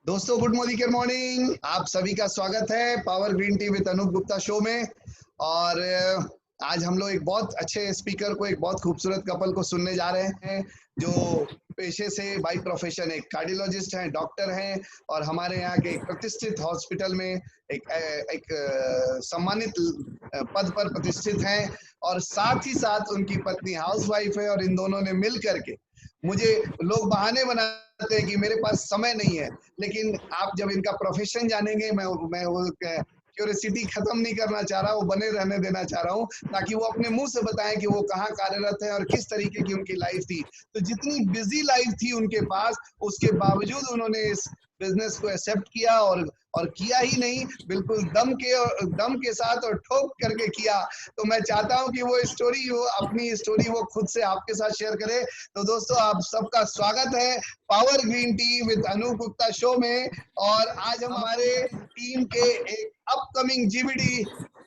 दोस्तों good morning, आप सभी का स्वागत है power green tea with Anoop Gupta show में। और आज हम लोग एक बहुत अच्छे स्पीकर को, एक बहुत खूबसूरत कपल को सुनने जा रहे हैं, जो पेशे से बाई प्रोफेशन एक कार्डियोलॉजिस्ट हैं, डॉक्टर हैं, और हमारे यहाँ के एक प्रतिष्ठित हॉस्पिटल में एक सम्मानित पद पर प्रतिष्ठित हैं, और साथ ही साथ उनकी पत्नी हाउसवाइफ है। और इन दोनों ने मिल करके, मुझे लोग बहाने बनाते हैं कि मेरे पास समय नहीं है, लेकिन आप जब इनका प्रोफेशन जानेंगे, मैं वो क्यूरियोसिटी खत्म नहीं करना चाह रहा, वो बने रहने देना चाह रहा हूँ, ताकि वो अपने मुंह से बताएं कि वो कहाँ कार्यरत है और किस तरीके की उनकी लाइफ थी। तो जितनी बिजी लाइफ थी उनके पास, उसके बावजूद उन्होंने इस बिजनेस को एक्सेप्ट किया, और किया ही नहीं, बिल्कुल दम के साथ और ठोक करके किया। तो मैं चाहता हूं कि वो स्टोरी, वो अपनी स्टोरी वो खुद से आपके साथ शेयर करे। तो दोस्तों, आप सबका स्वागत है power green tea with Anoop Gupta show में। और आज हम हमारे टीम के एक upcoming GBD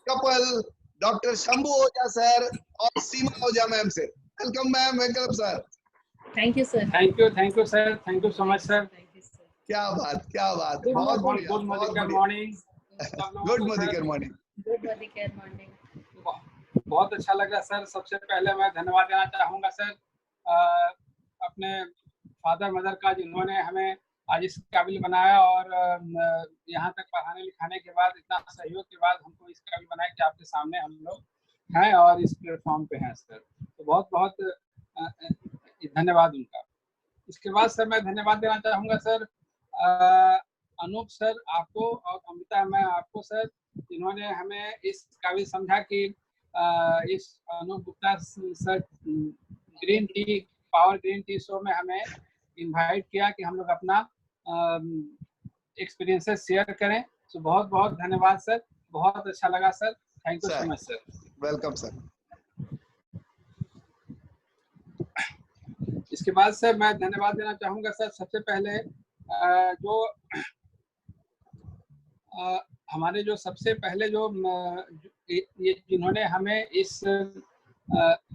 couple doctor Shambhu Ojha sir और सीमा ओझा मैम से welcome ma'am, welcome sir. Thank you sir. Thank you sir, thank you so much sir. क्या बात, क्या बात, बहुत बढ़िया, बहुत बढ़िया। Morning. Good morning. Good morning. बहुत अच्छा लगा सर। सबसे पहले मैं धन्यवाद देना चाहूँगा सर अपने फादर मदर का, जिन्होंने हमें आज इस काबिल बनाया, और यहाँ तक पढ़ाने लिखाने के बाद, इतना सहयोग के बाद हमको इस काबिल बनाया कि आपके सामने हम लोग हैं और इस प्लेटफॉर्म पे हैं सर। तो बहुत बहुत धन्यवाद उनका। इसके बाद सर मैं धन्यवाद देना चाहूँगा सर अनूप सर आपको, और अमृता मैम आपको सर, जिन्होंने हमें इस काबिल समझा कि इस Anup Gupta sir green tea, power green tea show में हमें इनवाइट किया कि हम लोग अपना एक्सपीरियंसेस शेयर करें। तो बहुत बहुत धन्यवाद सर, बहुत अच्छा लगा sir. Thank you so much sir. Welcome sir. इसके बाद सर मैं धन्यवाद देना चाहूँगा सर, सबसे पहले जो हमारे जो सबसे पहले जो ये जिन्होंने हमें इस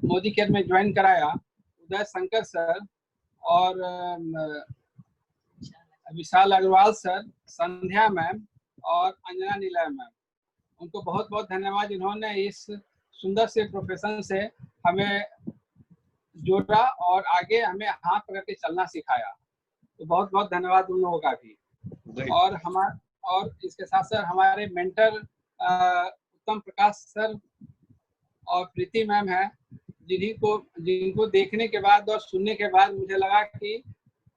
मोदी केयर में ज्वाइन कराया, उदय शंकर सर और विशाल अग्रवाल सर, संध्या मैम और अंजना नीलय मैम, उनको बहुत बहुत धन्यवाद, जिन्होंने इस सुंदर से प्रोफेशन से हमें जोड़ा और आगे हमें हाथ पकड़ के चलना सिखाया। तो बहुत बहुत धन्यवाद उन लोगों का भी। और इसके साथ साथ हमारे मेंटर उत्तम प्रकाश सर और प्रीति मैम है, जिनको देखने के बाद और सुनने के बाद मुझे लगा कि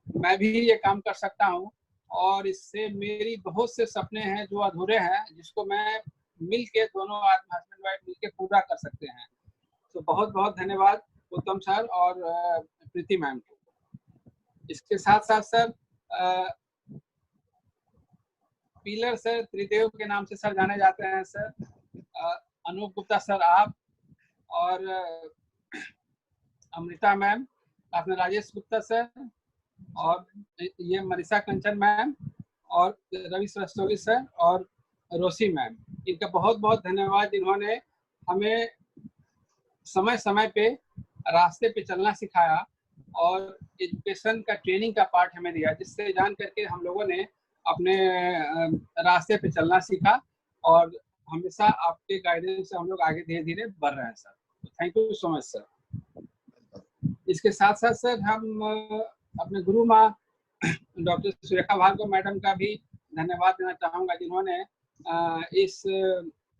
मैं भी ये काम कर सकता हूँ, और इससे मेरी बहुत से सपने हैं जो अधूरे हैं, जिसको मैं मिलके, दोनों हस्बैंड वाइफ मिलके पूरा कर सकते हैं। तो बहुत बहुत धन्यवाद उत्तम सर और प्रीति मैम को। इसके साथ साथ सर पिलर सर, त्रिदेव के नाम से सर जाने जाते हैं सर, अनूप गुप्ता सर आप, और अमृता मैम, अपने राजेश गुप्ता सर, और ये मनीषा कंचन मैम, और रवि रस्तोगी सर, और रोशी मैम, इनका बहुत बहुत धन्यवाद, जिन्होंने हमें समय समय पे रास्ते पे चलना सिखाया और एजुकेशन का ट्रेनिंग का पार्ट हमें दिया, जिससे जान करके हम लोगों ने अपने रास्ते पे चलना सीखा, और हमेशा आपके गाइडेंस से हम लोग आगे धीरे धीरे बढ़ रहे हैं सर। तो thank you so much sir. इसके साथ साथ सर हम अपने गुरु माँ डॉक्टर सुरेखा भार्गव मैडम का भी धन्यवाद देना चाहूँगा, जिन्होंने इस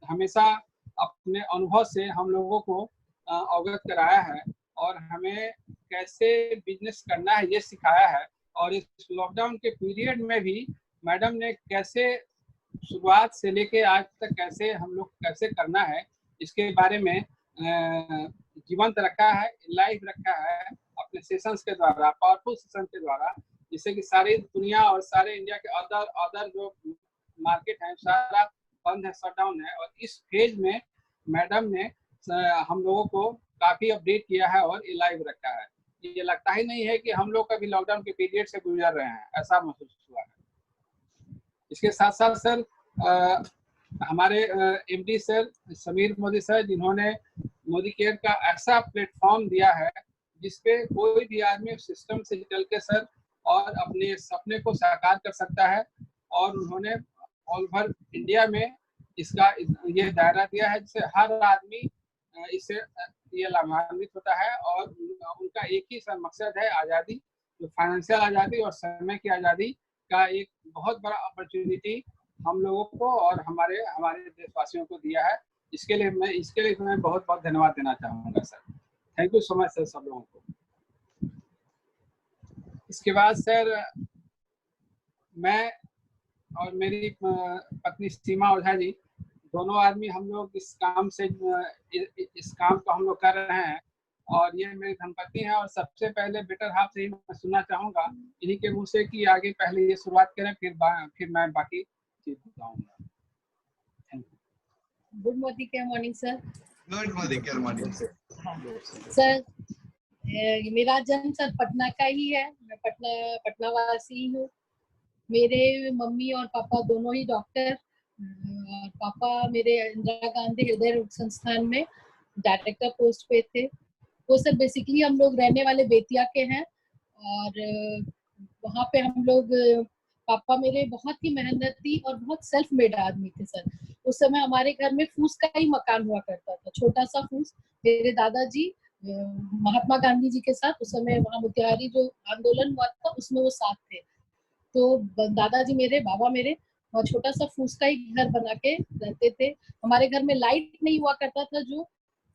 हमेशा अपने अनुभव से हम लोगों को अवगत कराया है और हमें कैसे बिजनेस करना है ये सिखाया है। और इस लॉकडाउन के पीरियड में भी मैडम ने कैसे शुरुआत से लेके आज तक कैसे हम लोग कैसे करना है, इसके बारे में जीवंत रखा है, लाइव रखा है अपने सेशंस के द्वारा, पावरफुल सेशन के द्वारा, जिससे कि सारी दुनिया और सारे इंडिया के अदर जो मार्केट है सारा बंद है, शटडाउन है, और इस फेज में मैडम ने हम लोगों को काफी अपडेट किया है और लाइव रखा है। ये लगता ही नहीं है कि हम लोग कभी लॉकडाउन के पीरियड से गुजर रहे हैं, ऐसा महसूस हुआ है। इसके साथ साथ सर हमारे MD sir Sameer Modi sir, जिन्होंने मोदी केयर का ऐसा प्लेटफॉर्म दिया है जिसपे कोई भी आदमी सिस्टम से चल के सर और अपने सपने को साकार कर सकता है। और उन्होंने ऑल ओवर इंडिया में इसका ये दायरा दिया है जिससे हर आदमी इससे ये लाभान्वित होता है। और उनका एक ही सर मकसद है, आज़ादी, जो फाइनेंशियल आज़ादी और समय की आज़ादी का एक बहुत बड़ा अपॉर्चुनिटी हम लोगों को और हमारे देशवासियों को दिया है। इसके लिए मैं बहुत बहुत धन्यवाद देना चाहूँगा sir. Thank you so much sir सब लोगों को। इसके बाद सर मैं और मेरी पत्नी सीमा ओझा जी दोनों आदमी हम लोग इस काम को हम लोग कर रहे हैं। और ये मेरी धर्मपत्नी है। और सबसे पहले बेटर हाफ से ही मैं सुनना चाहूँगा इन्हीं के मुँह से कि आगे पहले ये शुरुआत करें, फिर मैं बाकी चीज बताऊँगा। Thank you. Good morning sir. Good morning sir मेरा जन्म सर पटना का ही है। मैं पटना वासी हूँ। मेरे मम्मी और पापा दोनों ही डॉक्टर। और पापा मेरे इंदिरा गांधी हृदय रोग संस्थान में डायरेक्टर पोस्ट पे थे। वो सर बेसिकली हम लोग रहने वाले बेतिया के हैं। और वहाँ पे हम लोग, पापा मेरे बहुत ही मेहनती और बहुत सेल्फ मेड आदमी थे सर। उस समय हमारे घर में फूस का ही मकान हुआ करता था, छोटा सा फूस। मेरे दादाजी महात्मा गांधी जी के साथ उस समय वहाँ मोतिहारी जो आंदोलन हुआ था उसमें वो साथ थे। तो दादाजी मेरे, बाबा मेरे और छोटा सा फूस का ही घर बना के रहते थे। हमारे घर में लाइट नहीं हुआ करता था, जो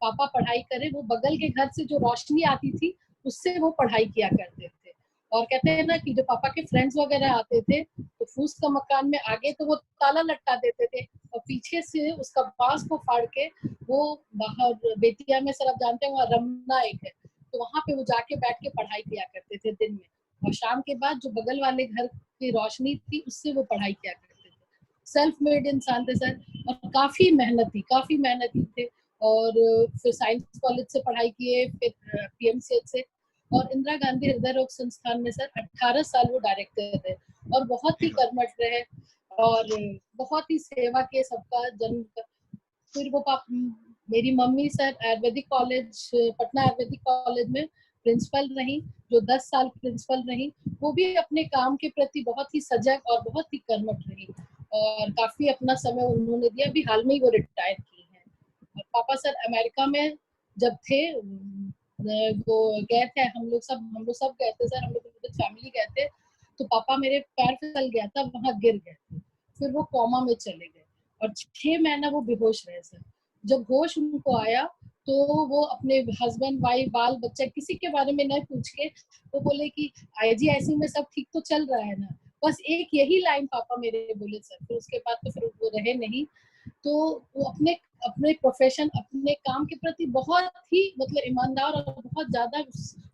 पापा पढ़ाई करे वो बगल के घर से जो रोशनी आती थी उससे वो पढ़ाई किया करते थे। और कहते हैं ना कि जो पापा के फ्रेंड्स वगैरह आते थे तो फूस का मकान में आगे तो वो ताला लटका देते थे और पीछे से उसका बांस को फाड़ के वो बाहर, बेतिया में सर आप जानते हैं वहाँ रमना एक है, तो वहां पे वो जाके बैठ के पढ़ाई किया करते थे दिन में। और शाम के बाद जो बगल वाले घर की रोशनी थी उससे वो पढ़ाई किया करते थे। सेल्फ मेड इंसान थे सर और काफी मेहनती थे। और फिर साइंस कॉलेज से पढ़ाई किए, फिर पीएमसीएच से, और इंदिरा गांधी हृदय रोग संस्थान में सर 18 साल वो डायरेक्टर रहे और बहुत ही कर्मठ रहे और बहुत ही सेवा के सबका जन्म। फिर वो मेरी mummy sir Ayurvedic college, Patna Ayurvedic college में प्रिंसिपल रही, जो 10 साल प्रिंसिपल रही। वो भी अपने काम के प्रति बहुत ही सजग और बहुत ही कर्मठ रही और काफी अपना समय उन्होंने दिया। अभी हाल में ही वो रिटायर की है। और पापा सर अमेरिका में जब थे वो गए थे, हम लोग सब गए थे सर, हम लोग पूरी फैमिली गए थे। तो पापा मेरे पैर फिसल गया था, वहां गिर गए थे, फिर वो कोमा में चले गए और 6 महीना वो बेहोश रहे सर। जब होश उनको आया तो वो अपने हस्बैंड, वाइफ, बाल बच्चा किसी के बारे में नहीं पूछ के वो बोले कि आईजीआईसी में सब ठीक तो चल रहा है ना। बस एक यही लाइन पापा मेरे बोले सर। फिर उसके बाद तो फिर वो रहे नहीं। तो वो अपने अपने प्रोफेशन, अपने काम के प्रति बहुत ही मतलब ईमानदार और बहुत ज्यादा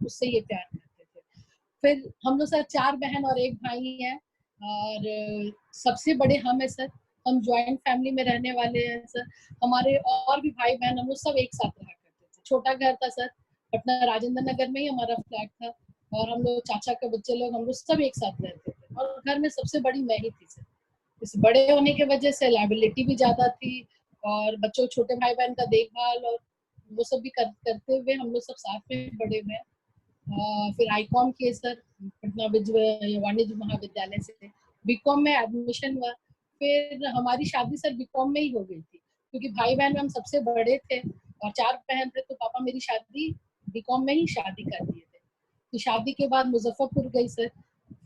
उससे ये प्यार करते थे। फिर हम लोग सर 4 बहन और 1 भाई हैं और सबसे बड़े हम हैं सर। हम ज्वाइंट फैमिली में रहने वाले हैं सर। हमारे और भी भाई बहन हम लोग सब एक साथ रहा करते थे। छोटा घर था सर, पटना राजेंद्र नगर में ही हमारा फ्लैट था और हम लोग चाचा के बच्चे लोग हम लोग सब एक साथ रहते थे और घर में सबसे बड़ी मैं ही थी सर। इस बड़े होने की वजह से लायबिलिटी भी ज्यादा थी और बच्चों, छोटे भाई बहन का देखभाल और वो सब भी करते हुए हम लोग सब साथ में बड़े हुए। फिर आईकॉम किए सर पटना वाणिज्य महाविद्यालय से। बीकॉम में एडमिशन हुआ। फिर हमारी शादी सर बीकॉम में ही हो गई थी क्योंकि भाई बहन में हम सबसे बड़े थे और 4 बहन थे, तो पापा मेरी शादी बीकॉम में ही शादी कर दिए थे। तो शादी के बाद मुजफ्फरपुर गई सर।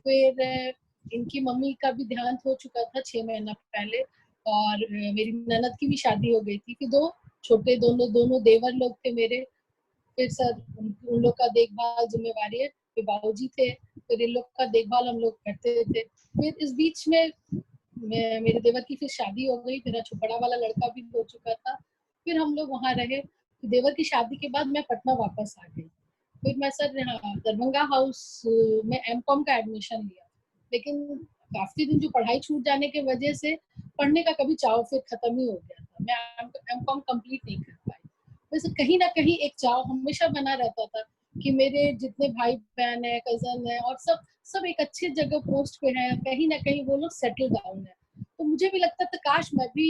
फिर इनकी मम्मी का भी देहांत हो चुका था 6 महीना पहले और मेरी ननद की भी शादी हो गई थी। फिर 2 छोटे दोनों देवर लोग थे मेरे। फिर सर उन लोग का देखभाल जिम्मेवारी है, फिर बाबूजी थे, फिर इन लोग का देखभाल हम लोग करते थे। फिर इस बीच में मेरे देवर की फिर शादी हो गई, मेरा बड़ा वाला लड़का भी हो चुका था। फिर हम लोग वहाँ रहे। देवर की शादी के बाद मैं पटना वापस आ गई। फिर मैं सर यहाँ दरभंगा हाउस में एमकॉम का एडमिशन लिया, लेकिन काफी दिन जो पढ़ाई छूट जाने की वजह से पढ़ने का कभी चाव फिर खत्म ही हो गया था। मैं एमकॉम कंप्लीट नहीं कर पाई। वैसे कहीं ना कहीं एक चाव हमेशा बना रहता था कि मेरे जितने भाई बहन है, कजन है और सब एक अच्छी जगह पोस्ट पे हैं, कहीं ना कहीं वो लोग सेटल डाउन है। तो मुझे भी लगता था काश मैं भी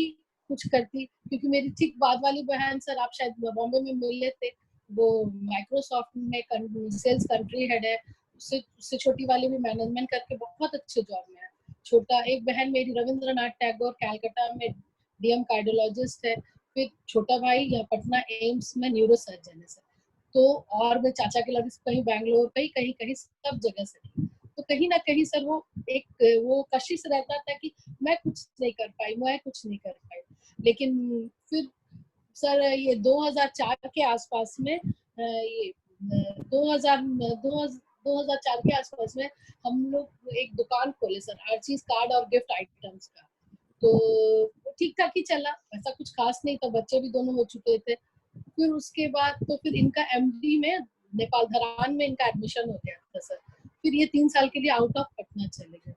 कुछ करती, क्योंकि मेरी ठीक बाद वाली बहन सर आप शायद बॉम्बे में मिल लेते, वो माइक्रोसॉफ्ट में सेल्स कंट्री हेड है। उससे छोटी वाली भी मैनेजमेंट करके बहुत अच्छे जॉब में है। छोटा एक बहन मेरी रविंद्रनाथ टैगोर कैलकाटा में डीएम कार्डियोलॉजिस्ट है। फिर छोटा भाई यहाँ पटना एम्स में न्यूरो सर्जन है सर। तो और मैं चाचा के लगे कहीं बैंगलोर कहीं कहीं कहीं सब जगह से। तो कहीं ना कहीं सर वो कशिश रहता था कि मैं कुछ नहीं कर पाई। लेकिन फिर सर ये 2004 के आसपास में ये 2004 के आसपास में हम लोग एक दुकान खोले सर, आर्चीज कार्ड और गिफ्ट आइटम्स का। तो ठीक ठाक ही चला, ऐसा कुछ खास नहीं था, बच्चे भी दोनों हो चुके थे। फिर उसके बाद तो फिर इनका एमडी में नेपाल धरान में इनका एडमिशन हो गया था सर। फिर ये 3 साल के लिए आउट ऑफ पटना चले गए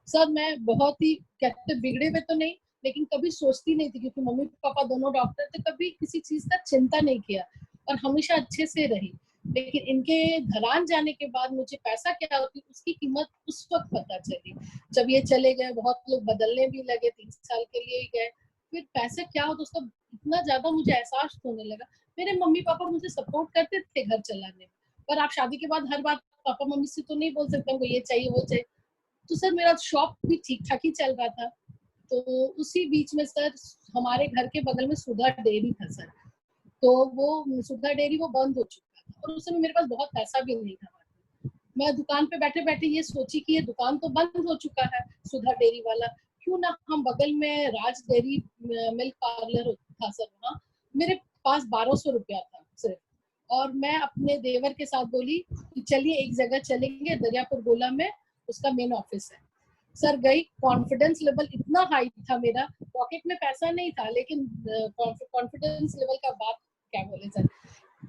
सर। मैं बहुत ही कहते बिगड़े हुए तो नहीं, लेकिन कभी सोचती नहीं थी, क्योंकि मम्मी पापा दोनों डॉक्टर थे, कभी किसी चीज का चिंता नहीं किया और हमेशा अच्छे से रही। लेकिन इनके धरान जाने के बाद मुझे पैसा क्या होती उसकी कीमत उस वक्त पता चली, जब ये चले गए। बहुत लोग बदलने भी लगे, 3 साल के लिए ही गए। फिर पैसे क्या होता उसका इतना ज्यादा मुझे एहसास होने लगा। मेरे मम्मी पापा मुझे सपोर्ट करते थे घर चलाने में, पर आप शादी के बाद हर बात पापा मम्मी से तो नहीं बोल सकते हमको ये चाहिए वो चाहिए। तो सर मेरा शॉप भी ठीक ठाक ही चल रहा था। तो उसी बीच में सर हमारे घर के बगल में सुधा डेयरी था सर। तो वो सुधा डेयरी वो बंद हो चुका था और उस समय मेरे पास बहुत पैसा भी नहीं था। मैं दुकान पे बैठे बैठे ये सोची कि ये दुकान तो बंद हो चुका है सुधा डेयरी वाला, क्यों ना हम बगल में राज डेयरी मिल्क पार्लर था सर, वहाँ मेरे पास 1200 रुपया था सिर्फ। और मैं अपने देवर के साथ बोली कि चलिए एक जगह चलेंगे, दरियापुर गोला में उसका मेन ऑफिस है। सर गई, कॉन्फिडेंस लेवल इतना हाई था मेरा, पॉकेट में पैसा नहीं था, लेकिन कॉन्फिडेंस लेवल का बात क्या बोले सर।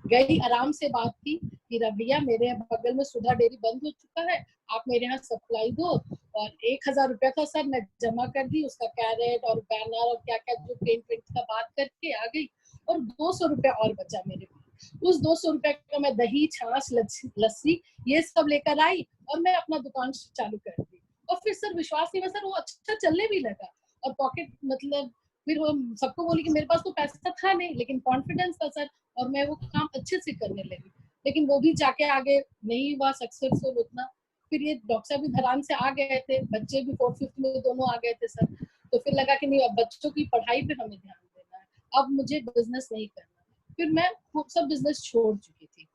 गई, आराम से बात की कि भैया मेरे बगल में सुधा डेयरी बंद हो चुका है, आप मेरे यहाँ सप्लाई दो। और 1000 रुपया था सर, मैं जमा कर दी, उसका कैरेट और बैनर और क्या क्या जो प्रिंट का बात करके आ गई। और 200 रुपया और बचा मेरे पास। उस 200 रुपया का मैं दही छाछ लस्सी ये सब लेकर आई और मैं अपना दुकान चालू कर दी। और फिर सर विश्वास नहीं, सर वो अच्छा चलने भी लगा। और पॉकेट मतलब फिर वो सबको बोली कि मेरे पास तो पैसा था नहीं, लेकिन कॉन्फिडेंस था सर, और मैं वो काम अच्छे से करने लगी। लेकिन वो भी जाके आगे नहीं हुआ सक्सेसफुल उतना। फिर ये डॉक्टर साहब भी धरान से आ गए थे, बच्चे भी 4th-5th में दोनों आ गए थे सर। तो फिर लगा कि नहीं, अब बच्चों की पढ़ाई पे हमें ध्यान देना है, अब मुझे बिजनेस नहीं करना। फिर मैं सब बिजनेस छोड़ चुकी थी।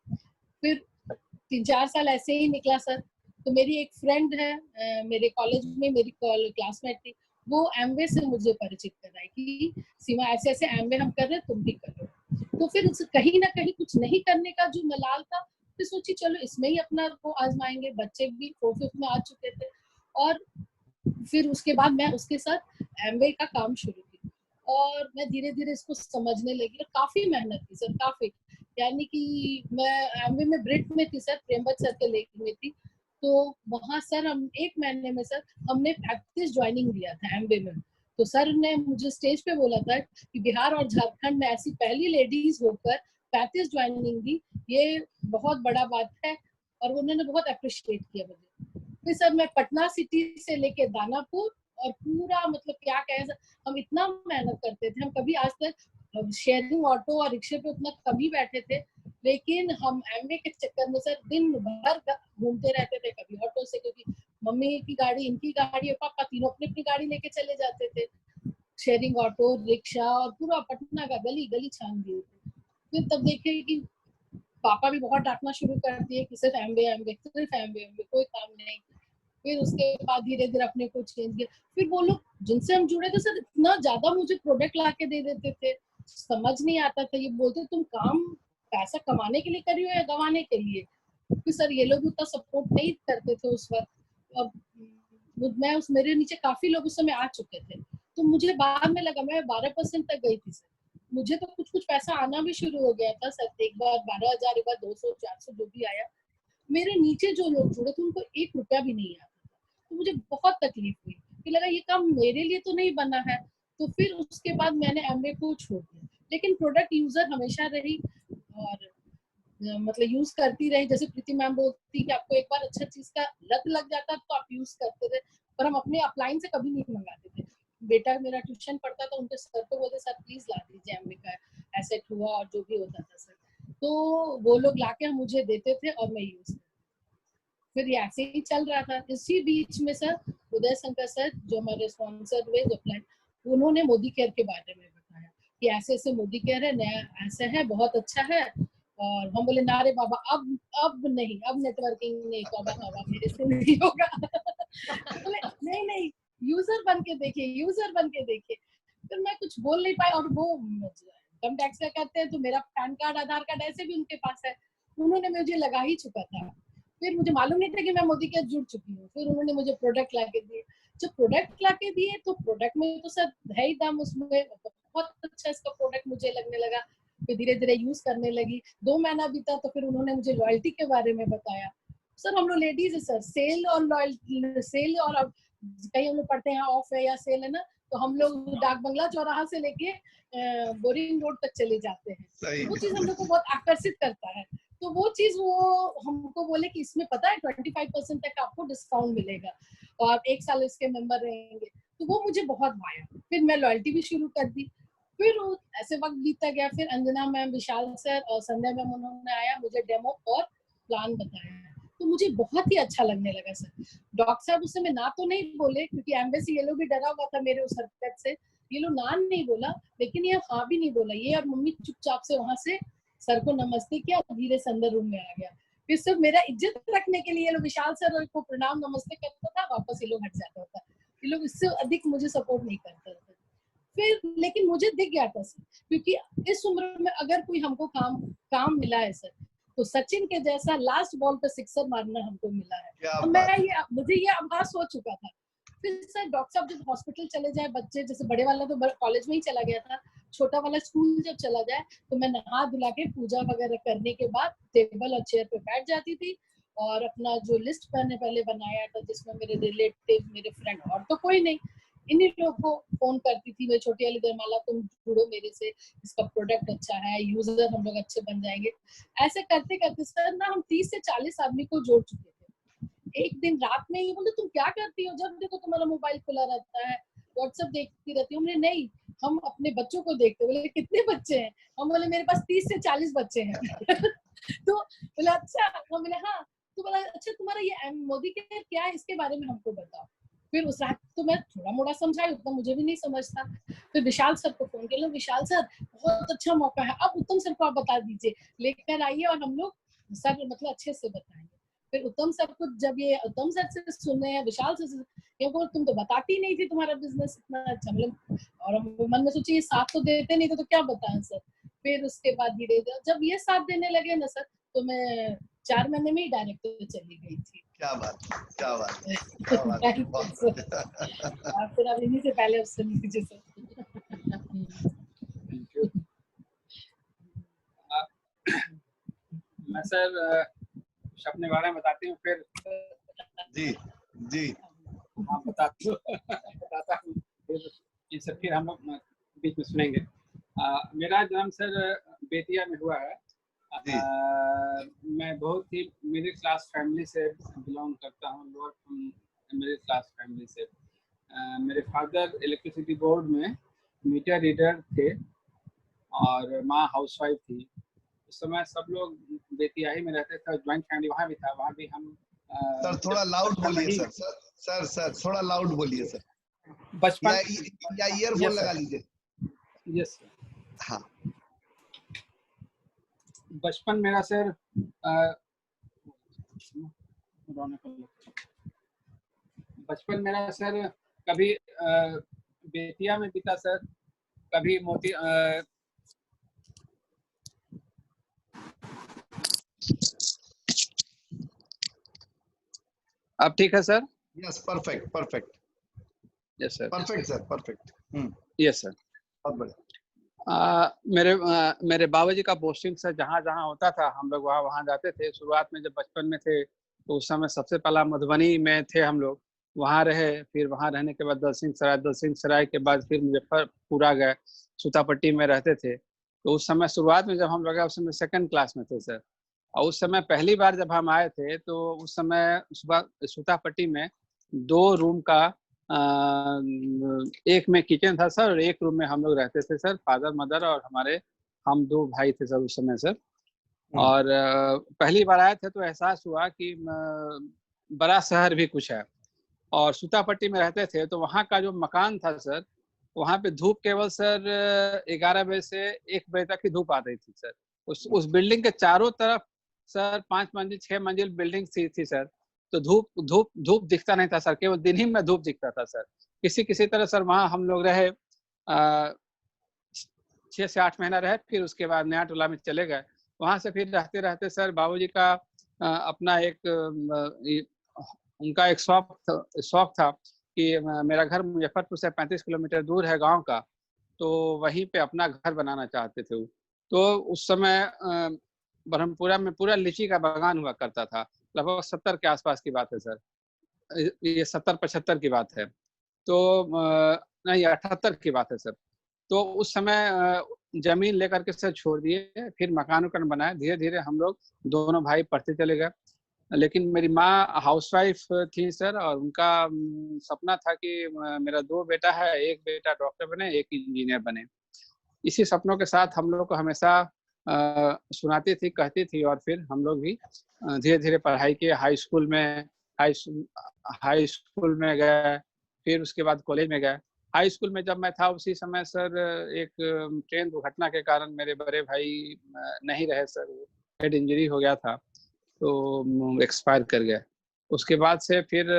फिर 3-4 साल ऐसे ही निकला सर। तो मेरी एक फ्रेंड है, मेरे कॉलेज में मेरी क्लासमेट थी, वो एमवे से मुझे परिचित कराई कि सीमा ऐसे ऐसे एमवे हम कर रहे हैं, तुम भी करो। तो फिर कहीं ना कहीं कुछ नहीं करने का जो मलाल था, फिर सोची चलो इसमें ही अपना वो आजमाएंगे। बच्चे भी 4th-5th में आ चुके थे। और फिर उसके बाद मैं उसके साथ एमवे का काम शुरू की और मैं धीरे धीरे इसको समझने लगी और काफी मेहनत की सर, काफी। यानी कि मैं एमवे में ब्रिट में थी सर, प्रेमवत सर के लेके में थी। तो वहाँ सर हम 1 महीने में सर हमने प्रैक्टिस ज्वाइनिंग दिया था एमवे में। तो सर ने मुझे स्टेज पे बोला था कि बिहार और झारखंड में ऐसी पहली लेडीज होकर 35 ज्वाइनिंग दी, ये बहुत बड़ा बात है। और उन्होंने बहुत अप्रिशिएट किया मुझे। फिर सर मैं पटना सिटी से लेके दानापुर और पूरा मतलब क्या कहें सर, हम इतना मेहनत करते थे। हम कभी आज तक शेयरिंग ऑटो और रिक्शे पे उतना कभी बैठे थे, लेकिन हम एमवे के चक्कर में सर दिन भर घूमते रहते थे, कभी ऑटो से, क्योंकि मम्मी की गाड़ी, इनकी गाड़ी और पापा तीनों अपनी अपनी गाड़ी लेके चले जाते थे। शेयरिंग ऑटो, रिक्शा और पूरा पटना का गली गली छान दिए थे। फिर तब देखे कि पापा भी बहुत डांटना शुरू कर दिए कि सिर्फ एमबे एमबे, सिर्फ एमबे एमबे, कोई काम नहीं। फिर उसके बाद धीरे धीरे अपने को चेंज किया। फिर वो लोग जिनसे हम जुड़े थे सर इतना ज्यादा मुझे प्रोडक्ट ला के दे देते थे, समझ नहीं आता था। ये बोलते तुम काम पैसा कमाने के लिए करी हो या गंवाने के लिए। फिर सर ये लोग उतना सपोर्ट नहीं करते थे उस वक्त। अब मैं उस मेरे नीचे काफी लोग उस समय आ चुके थे। तो मुझे बाद में लगा, मैं 12% तक गई थी सर, मुझे तो कुछ कुछ पैसा आना भी शुरू हो गया था सर। एक बार 12,000, एक बार 200-400 जो भी आया। मेरे नीचे जो लोग जुड़े थे उनको 1 रुपया भी नहीं आता था। तो मुझे बहुत तकलीफ हुई, फिर लगा ये काम मेरे लिए तो नहीं बना है। तो फिर उसके बाद मैंने एमए को छोड़ दिया, लेकिन प्रोडक्ट यूजर हमेशा रही और मतलब यूज करती रही। जैसे प्रीति मैम बोलती कि आपको एक बार अच्छा चीज का लत लग जाता तो आप यूज करते थे, पर हम अपने अपलाइन से कभी नहीं मंगाते थे। बेटा मेरा ट्यूशन पढ़ता था, उनके सर को बोलते सर प्लीज ला दीजिए एमए का एसेट हुआ और जो भी होता था सर, तो वो लोग लाके मुझे देते थे और मैं यूज करती। फिर ये ऐसे ही चल रहा था। इसी बीच में सर उदय शंकर सर जो हमारे स्पॉन्सर हुए जो प्लान, उन्होंने मोदी केयर के बारे में बताया कि ऐसे ऐसे मोदी केयर है, नया ऐसे है, बहुत अच्छा है। और हम बोले ना रे बाबा, अब नहीं, अब नेटवर्किंग नहीं, तौबा तौबा, मेरे से नहीं होगा। बोले नहीं नहीं, यूजर बन के देखिए, यूजर बन के देखिए। फिर मैं कुछ बोल नहीं पाई, और वो इनकम टैक्स का करते हैं तो मेरा पैन कार्ड आधार कार्ड ऐसे भी उनके पास है, उन्होंने मुझे लगा ही चुका था। फिर मुझे मालूम नहीं था कि मैं मोदी केयर जुड़ चुकी हूँ। फिर उन्होंने मुझे प्रोडक्ट ला के दिए। जब प्रोडक्ट ला के दिए तो प्रोडक्ट में तो सर है ही दाम, उसमें बहुत अच्छा इसका प्रोडक्ट मुझे लगने लगा। फिर धीरे धीरे यूज करने लगी। 2 महीना बीता तो फिर उन्होंने मुझे लॉयल्टी के बारे में बताया। सर हम लोग लेडीज है सर, सेल और लॉयल्टी, सेल और कहीं हम लोग पढ़ते हैं ऑफ है या सेल है ना, तो हम लोग डाक बंगला चौराहा से लेके बोरिंग रोड तक चले जाते हैं। वो चीज हम लोग को बहुत आकर्षित करता है। तो वो चीज वो हमको बोले कि इसमें पता है 25% तक आपको डिस्काउंट मिलेगा और 1 साल इसके मेंबर रहेंगे। तो वो मुझे बहुत भाया। फिर मैं लॉयल्टी भी शुरू कर दी। फिर ऐसे वक्त बीता गया। फिर अंजना मैम, विशाल सर और संध्या मैम, उन्होंने आया, मुझे डेमो और प्लान बताया। तो मुझे बहुत ही अच्छा लगने लगा सर। डॉक्टर साहब उस समय ना तो नहीं बोले, क्योंकि एम्बेसी ये लोग भी डरा हुआ था मेरे उस हरकत से। ये लोग ना नहीं बोला, लेकिन ये हाँ भी नहीं बोला। ये और मम्मी चुपचाप से वहां से सर को नमस्ते किया, धीरे से अंदर रूम में आ गया। फिर सिर्फ मेरा इज्जत रखने के लिए विशाल सर को प्रणाम नमस्ते करता था, वापस ये लोग हट जाता था। ये लोग इससे अधिक मुझे सपोर्ट नहीं करते थे। फिर लेकिन मुझे दिख गया था सर, क्योंकि इस उम्र में अगर कोई हमको काम मिला है सर, तो सचिन के जैसा लास्ट बॉल पे सिक्सर मारना हमको मिला है। तो मैं मुझे ये आभास हो चुका था। फिर सर डॉक्टर साहब जब हॉस्पिटल चले जाए, बच्चे जैसे बड़े वाला तो कॉलेज में ही चला गया था, छोटा वाला स्कूल जब चला जाए, तो मैं नहा धुला के पूजा वगैरह करने के बाद टेबल और चेयर पे बैठ जाती थी और अपना जो लिस्ट मैंने पहले बनाया था, जिसमें मेरे रिलेटिव, मेरे फ्रेंड, और तो कोई नहीं, इन्हीं लोग को फोन करती थी। मैं छोटी वाली दरमाला, तुम जुड़ो मेरे से, इसका प्रोडक्ट अच्छा है, यूजर हम लोग अच्छे बन जाएंगे। ऐसे करते करते सर ना हम 30 से 40 आदमी को जोड़ चुके थे। एक दिन रात में ही बोले, तुम क्या करती हो, जब देखो तुम्हारा मोबाइल खुला रहता है, व्हाट्सएप देखती रहती हूँ। हमने नहीं, हम अपने बच्चों को देखते। बोले कितने बच्चे हैं? हम बोले मेरे पास 30 से 40 बच्चे हैं। तो बोला अच्छा। हम बोले हाँ। तो बोला अच्छा, तुम्हारा ये मोदी केयर क्या है, इसके बारे में हमको बताओ। फिर उस रात तो मैं थोड़ा मोड़ा समझाई, उतना मुझे भी नहीं समझता। फिर विशाल सर को फोन किया, विशाल सर बहुत अच्छा मौका है, अब उत्तम सर को आप बता दीजिए, लेकर आइए और हम लोग सर मतलब अच्छे से बताएंगे। फिर उत्तम सर को जब ये उत्तम सर से सुने, विशाल सर से, ये बोल तुम तो बताती नहीं थी तुम्हारा बिजनेस इतना अच्छा, मतलब, और हम मन में सोचिए साथ तो देते नहीं थे तो क्या बताएं सर। फिर उसके बाद धीरे धीरे जब ये साथ देने लगे ना सर, तो मैं 4 महीने में ही डायरेक्टर चली गई थी। क्या बात, क्या बात, क्या बात। फिर अब इन्हीं से पहले उससे लीजिए सर। मैं सर अपने बारे में बताती हूँ फिर। जी जी हाँ बताता हूँ फिर ये सब फिर हम लोग बीच में सुनेंगे। मेरा जन्म सर बेतिया में हुआ है। मैं बहुत ही मिडिल क्लास फैमिली से बिलोंग करता हूँ, लोअर मिडिल क्लास फैमिली से। मेरे फादर इलेक्ट्रिसिटी बोर्ड में मीटर रीडर थे और माँ हाउसवाइफ थी। उस समय सब लोग बेतिया ही में रहते थे, ज्वाइंट फैमिली वहाँ भी था। वहाँ भी हम सर थोड़ा लाउड बोलिए सर थोड़ा लाउड बोलिए सर। बचपन या ईयरफोन लगा लीजिए। यस हाँ। बचपन मेरा सर कभी बेतिया में बीता सर, कभी मोती अब ठीक है sir? Yes perfect perfect. Yes sir perfect sir perfect. Yes sir. बहुत बढ़िया। मेरे बाबूजी का पोस्टिंग सर जहाँ जहाँ होता था हम लोग वहाँ जाते थे। शुरुआत में जब बचपन में थे तो उस समय सबसे पहला मधुबनी में थे हम लोग, वहाँ रहे। फिर वहाँ रहने के बाद दलसिंह सराय के बाद फिर मुजफ्फरपुरा गए, सूतापट्टी में रहते थे। तो उस समय शुरुआत में जब हम लोग उस समय 2nd क्लास में थे सर। और उस समय पहली बार जब हम आए थे तो उस समय सूतापट्टी में 2 रूम का एक में किचन था सर और एक रूम में हम लोग रहते थे सर, फादर मदर और हम 2 भाई थे सर उस समय सर। और पहली बार आए थे तो एहसास हुआ कि बड़ा शहर भी कुछ है। और सूतापट्टी में रहते थे, तो वहाँ का जो मकान था सर, वहाँ पे धूप केवल सर 11 बजे से 1 बजे तक ही धूप आ रही थी सर। उस बिल्डिंग के चारों तरफ सर 5 मंजिल 6 मंजिल बिल्डिंग थी सर। तो धूप धूप धूप दिखता नहीं था सर, केवल दिन ही में धूप दिखता था सर। किसी किसी तरह सर वहाँ हम लोग रहे 6 से 8 महीना रहे, फिर उसके बाद नया टोला में चले गए। वहाँ से फिर रहते रहते सर बाबूजी का अपना एक उनका एक शौक था कि मेरा घर मुजफ्फरपुर से 35 किलोमीटर दूर है गांव का, तो वहीं पे अपना घर बनाना चाहते थे वो। तो उस समय ब्रह्मपुरा में पूरा लीची का बागान हुआ करता था। लगभग 70 के आसपास की बात है सर, ये 70-75 की बात है। तो नहीं 78 की बात है सर। तो उस समय जमीन लेकर के सर छोड़ दिए, फिर मकान वकान बनाए। धीरे धीरे हम लोग दोनों भाई पढ़ते चले गए। लेकिन मेरी माँ हाउसवाइफ थी सर, और उनका सपना था कि मेरा 2 बेटा है, एक बेटा डॉक्टर बने, एक इंजीनियर बने। इसी सपनों के साथ हम लोग को हमेशा सुनाती थी, कहती थी, और फिर हम लोग भी धीरे धीरे पढ़ाई किए। हाई स्कूल में गए, फिर उसके बाद कॉलेज में गए। हाई स्कूल में जब मैं था उसी समय सर एक ट्रेन दुर्घटना के कारण मेरे बड़े भाई नहीं रहे सर, हेड इंजरी हो गया था, तो एक्सपायर कर गए। उसके बाद से फिर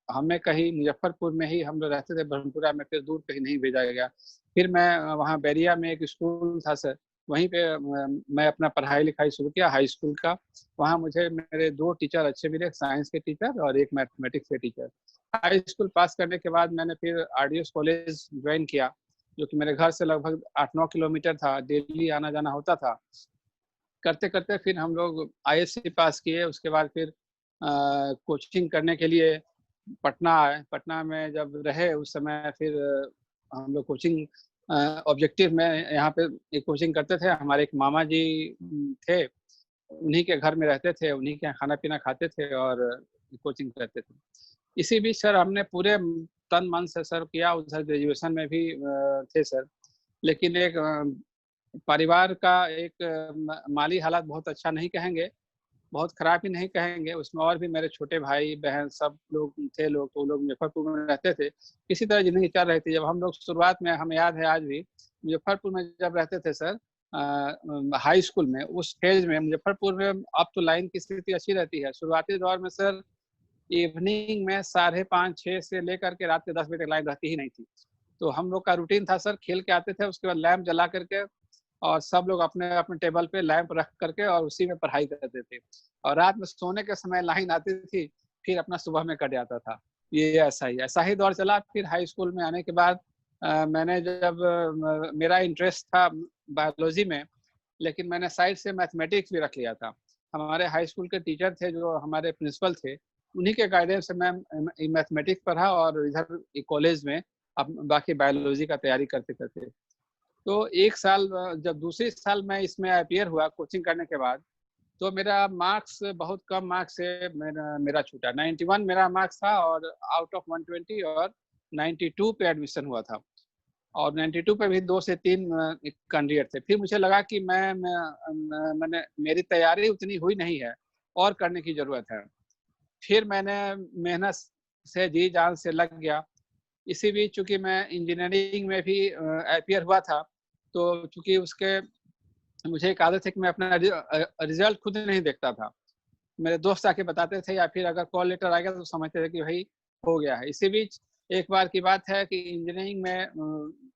हमें कहीं मुजफ्फरपुर में ही हम लोग रहते थे, ब्रह्मपुरा में, फिर दूर कहीं नहीं भेजा गया। फिर मैं वहाँ बैरिया में एक स्कूल था सर, वहीं पे मैं अपना पढ़ाई लिखाई शुरू किया हाई स्कूल का। वहाँ मुझे मेरे 2 टीचर अच्छे मिले, साइंस के टीचर और एक मैथमेटिक्स के टीचर। हाई स्कूल पास करने के बाद मैंने फिर आरडीएस कॉलेज ज्वाइन किया, जो कि मेरे घर से लगभग 8-9 किलोमीटर था, डेली आना जाना होता था। करते करते फिर हम लोग आईएससी पास किए। उसके बाद फिर कोचिंग करने के लिए पटना आए। पटना में जब रहे उस समय फिर हम लोग कोचिंग ऑब्जेक्टिव में यहाँ पे एक कोचिंग करते थे। हमारे एक मामा जी थे, उन्हीं के घर में रहते थे, उन्हीं के यहाँ खाना पीना खाते थे और कोचिंग करते थे। इसी बीच सर हमने पूरे तन मन से सर किया, उधर ग्रेजुएशन में भी थे सर। लेकिन एक परिवार का एक माली हालात बहुत अच्छा नहीं कहेंगे, बहुत खराब ही नहीं कहेंगे। उसमें और भी मेरे छोटे भाई बहन सब लोग थे, तो लोग मुजफ्फरपुर में रहते थे। किसी तरह जिंदगी चल रही थी। जब हम लोग शुरुआत में, हमें याद है आज भी, मुजफ्फरपुर में जब रहते थे सर हाई स्कूल में, उस फेज में मुजफ्फरपुर में अब तो लाइन की स्थिति अच्छी रहती है। शुरुआती दौर में सर इवनिंग में 5:30-6 से लेकर के रात के 10 बजे तक लाइन रहती ही नहीं थी। तो हम लोग का रूटीन था सर, खेल के आते थे, उसके बाद लैंप जला करके और सब लोग अपने अपने टेबल पे लैंप रख करके और उसी में पढ़ाई करते थे। और रात में सोने के समय लाइन आती थी, फिर अपना सुबह में कट जाता था। ये ऐसा ही दौर चला। फिर हाई स्कूल में आने के बाद मैंने जब मेरा इंटरेस्ट था बायोलॉजी में, लेकिन मैंने साइड से मैथमेटिक्स भी रख लिया था। हमारे हाई स्कूल के टीचर थे जो हमारे प्रिंसिपल थे, उन्हीं के गाइडेंस से मैं मैथमेटिक्स पढ़ा और इधर कॉलेज में अब बाकी बायोलॉजी का तैयारी करते करते। तो 1 साल जब दूसरे साल मैं इसमें अपीयर हुआ कोचिंग करने के बाद, तो मेरा मार्क्स बहुत कम मार्क्स से मेरा छूटा। 91 मेरा मार्क्स था और आउट ऑफ 120, और 92 पे एडमिशन हुआ था। और 92 पे भी 2 से 3 कैंडिडेट थे। फिर मुझे लगा कि मैंने मेरी तैयारी उतनी हुई नहीं है और करने की ज़रूरत है। फिर मैंने मेहनत से जी जान से लग गया। इसी बीच चूँकि मैं इंजीनियरिंग में भी अपीयर हुआ था, तो चूँकि उसके मुझे एक आदत है कि मैं अपना रिजल्ट खुद नहीं देखता था। मेरे दोस्त आके बताते थे या फिर अगर कॉल लेटर आ गया तो समझते थे कि भाई हो गया है। इसी बीच एक बार की बात है कि इंजीनियरिंग में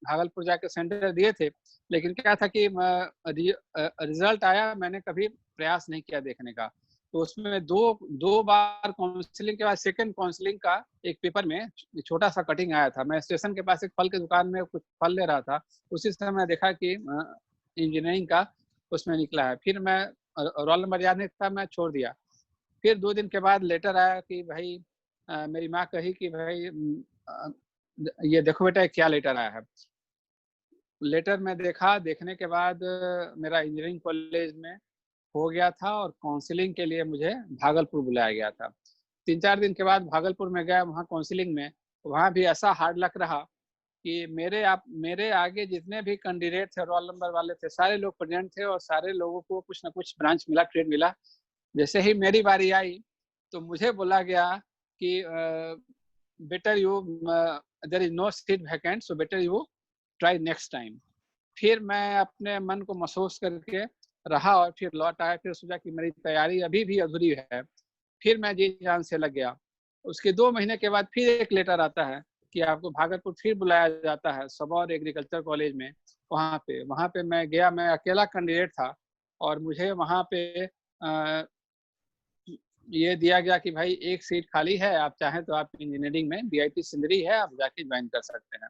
भागलपुर जाके सेंटर दिए थे, लेकिन क्या था कि रिजल्ट आया, मैंने कभी प्रयास नहीं किया देखने का। तो उसमें दो बार काउंसलिंग के बाद सेकंड काउंसलिंग का एक पेपर में छोटा सा कटिंग आया था। मैं स्टेशन के पास एक फल की दुकान में कुछ फल ले रहा था, उसी समय देखा कि इंजीनियरिंग का उसमें निकला है। फिर मैं रोल नंबर याद नहीं था, मैं छोड़ दिया। फिर 2 दिन के बाद लेटर आया कि भाई मेरी माँ कही कि भाई ये देखो बेटा क्या लेटर आया है। लेटर में देखा, देखने के बाद मेरा इंजीनियरिंग कॉलेज में हो गया था और काउंसलिंग के लिए मुझे भागलपुर बुलाया गया था। 3-4 दिन के बाद भागलपुर में गया, वहाँ काउंसलिंग में, वहाँ भी ऐसा हार्ड लक रहा कि मेरे आगे जितने भी कैंडिडेट थे, रोल नंबर वाले थे, सारे लोग प्रेजेंट थे और सारे लोगों को कुछ ना कुछ ब्रांच मिला, ट्रेड मिला। जैसे ही मेरी बारी आई, तो मुझे बोला गया कि better you there is no seat vacant, so better you try next time. फिर मैं अपने मन को महसूस करके रहा और फिर लौट आया। फिर सोचा कि मेरी तैयारी अभी भी अधूरी है। फिर मैं जी जान से लग गया। उसके 2 महीने के बाद फिर एक लेटर आता है कि आपको भागलपुर फिर बुलाया जाता है सबौर एग्रीकल्चर कॉलेज में। वहाँ पे मैं गया, मैं अकेला कैंडिडेट था और मुझे वहाँ पे ये दिया गया कि भाई एक सीट खाली है, आप चाहें तो आप इंजीनियरिंग में बीआईटी सिंदरी है, आप जाके ज्वाइन कर सकते हैं।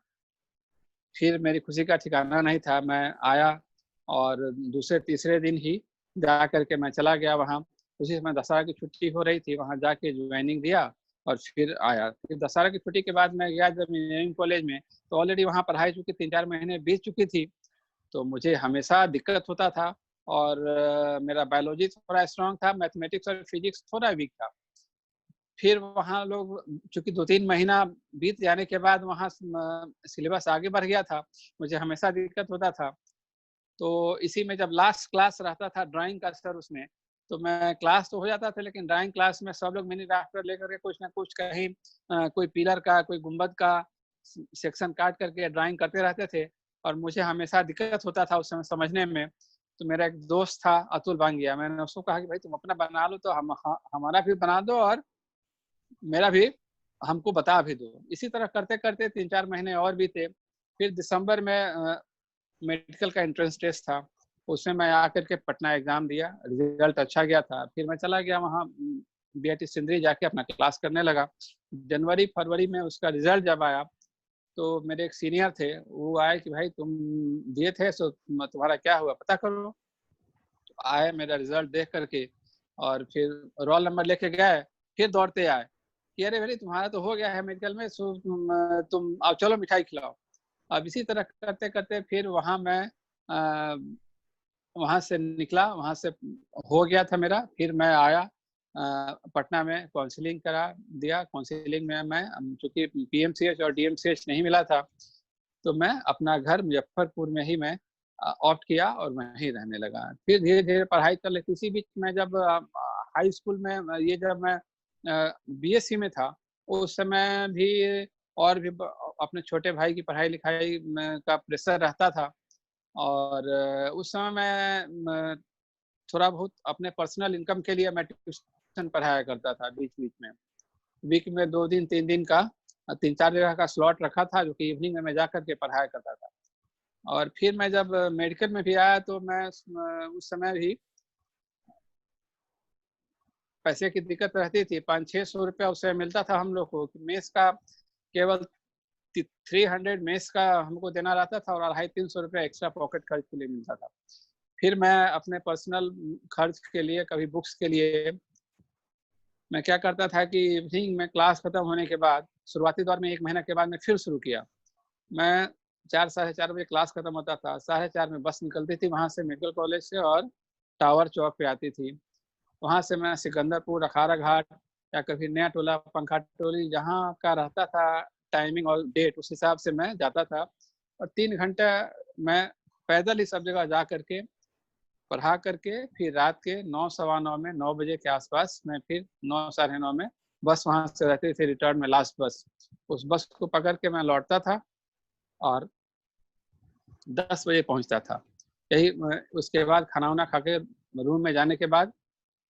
फिर मेरी खुशी का ठिकाना नहीं था। मैं आया और दूसरे तीसरे दिन ही जा करके मैं चला गया वहाँ। उसी समय दशहरा की छुट्टी हो रही थी, वहाँ जाके ज्वाइनिंग दिया और फिर आया। फिर दशहरा की छुट्टी के बाद मैं गया जब इंजीनियरिंग कॉलेज में, तो ऑलरेडी वहाँ पढ़ाई चूँकि 3-4 महीने बीत चुकी थी, तो मुझे हमेशा दिक्कत होता था और मेरा बायोलॉजी थोड़ा स्ट्रॉन्ग था, मैथमेटिक्स और फिजिक्स थोड़ा वीक था। फिर वहाँ लोग चूँकि 2-3 महीना बीत जाने के बाद वहाँ सिलेबस आगे बढ़ गया था, मुझे हमेशा दिक्कत होता था। तो इसी में जब लास्ट क्लास रहता था ड्राइंग का सर उसमें, तो मैं क्लास तो हो जाता था, लेकिन ड्राइंग क्लास में सब लोग मिनी ड्राफ्टर लेकर के कुछ ना कुछ कहीं कोई पिलर का, कोई गुंबद का सेक्शन काट करके ड्राइंग करते रहते थे और मुझे हमेशा दिक्कत होता था उस समय समझने में। तो मेरा एक दोस्त था अतुल बांगिया, मैंने उसको कहा कि भाई तुम अपना बना लो तो हमारा भी बना दो और मेरा भी हमको बता भी दो। इसी तरह करते-करते 3-4 महीने और बीते। फिर दिसंबर में मेडिकल का एंट्रेंस टेस्ट था, उसमें मैं आकर के पटना एग्ज़ाम दिया, रिज़ल्ट अच्छा गया था। फिर मैं चला गया वहाँ बीआईटी सिंदरी जाके अपना क्लास करने लगा। जनवरी-फरवरी में उसका रिज़ल्ट जब आया, तो मेरे एक सीनियर थे, वो आए कि भाई तुम दिए थे सो तुम्हारा क्या हुआ पता करो। तो आए मेरा रिज़ल्ट देख कर के और फिर रोल नंबर लेके गए, फिर दौड़ते आए कि अरे भई तुम्हारा तो हो गया है मेडिकल में, सो तुम आओ चलो मिठाई खिलाओ। अब इसी तरह करते-करते फिर वहाँ से निकला, वहाँ से हो गया था मेरा। फिर मैं आया पटना में काउंसलिंग करा दिया। काउंसलिंग में मैं चूँकि पीएमसीएच और डीएमसीएच नहीं मिला था, तो मैं अपना घर मुज़फ्फरपुर में ही मैं ऑप्ट किया और वहीं रहने लगा। फिर धीरे-धीरे पढ़ाई कर ले इसी बीच में जब हाई स्कूल में ये जब मैं बीएससी में था, उस समय भी और भी ब अपने छोटे भाई की पढ़ाई-लिखाई में का प्रेशर रहता था और उस समय मैं थोड़ा बहुत अपने पर्सनल इनकम के लिए मैं ट्यूशन पढ़ाया करता था बीच-बीच में। वीक में 2 दिन 3 दिन का 3-4 जगह का स्लॉट रखा था जो कि इवनिंग में मैं जाकर के पढ़ाया करता था। और फिर मैं जब मेडिकल में भी आया तो मैं उस समय भी पैसे की दिक्कत रहती थी। 500-600 रुपया उस समय मिलता था हम लोग को। मेस का केवल 300 मेस का हमको देना रहता था और 250-300 रुपया एक्स्ट्रा पॉकेट खर्च के लिए मिलता था। फिर मैं अपने पर्सनल खर्च के लिए, कभी बुक्स के लिए मैं क्या करता था कि इवनिंग में क्लास खत्म होने के बाद शुरुआती दौर में 1 महीना के बाद मैं फिर शुरू किया। मैं 4 साढ़े 4 बजे क्लास खत्म होता था, साढ़े 4 में बस निकलती थी वहाँ से मेडिकल कॉलेज से और टावर चौक पे आती थी। वहाँ से मैं सिकंदरपुर, अखाड़ा घाट या कभी नया टोला, पंखा टोली जहाँ का रहता था टाइमिंग और डेट उस हिसाब से मैं जाता था और 3 घंटा मैं पैदल ही सब जगह जा कर के पढ़ा करके फिर रात के 9 सवा 9 में 9 बजे के आस-पास मैं फिर 9 साढ़े 9 में बस वहाँ से रहती थी रिटर्न में लास्ट बस। उस बस को पकड़ के मैं लौटता था और 10 बजे पहुँचता था। यही उसके बाद खाना-वाना खा के रूम में जाने के बाद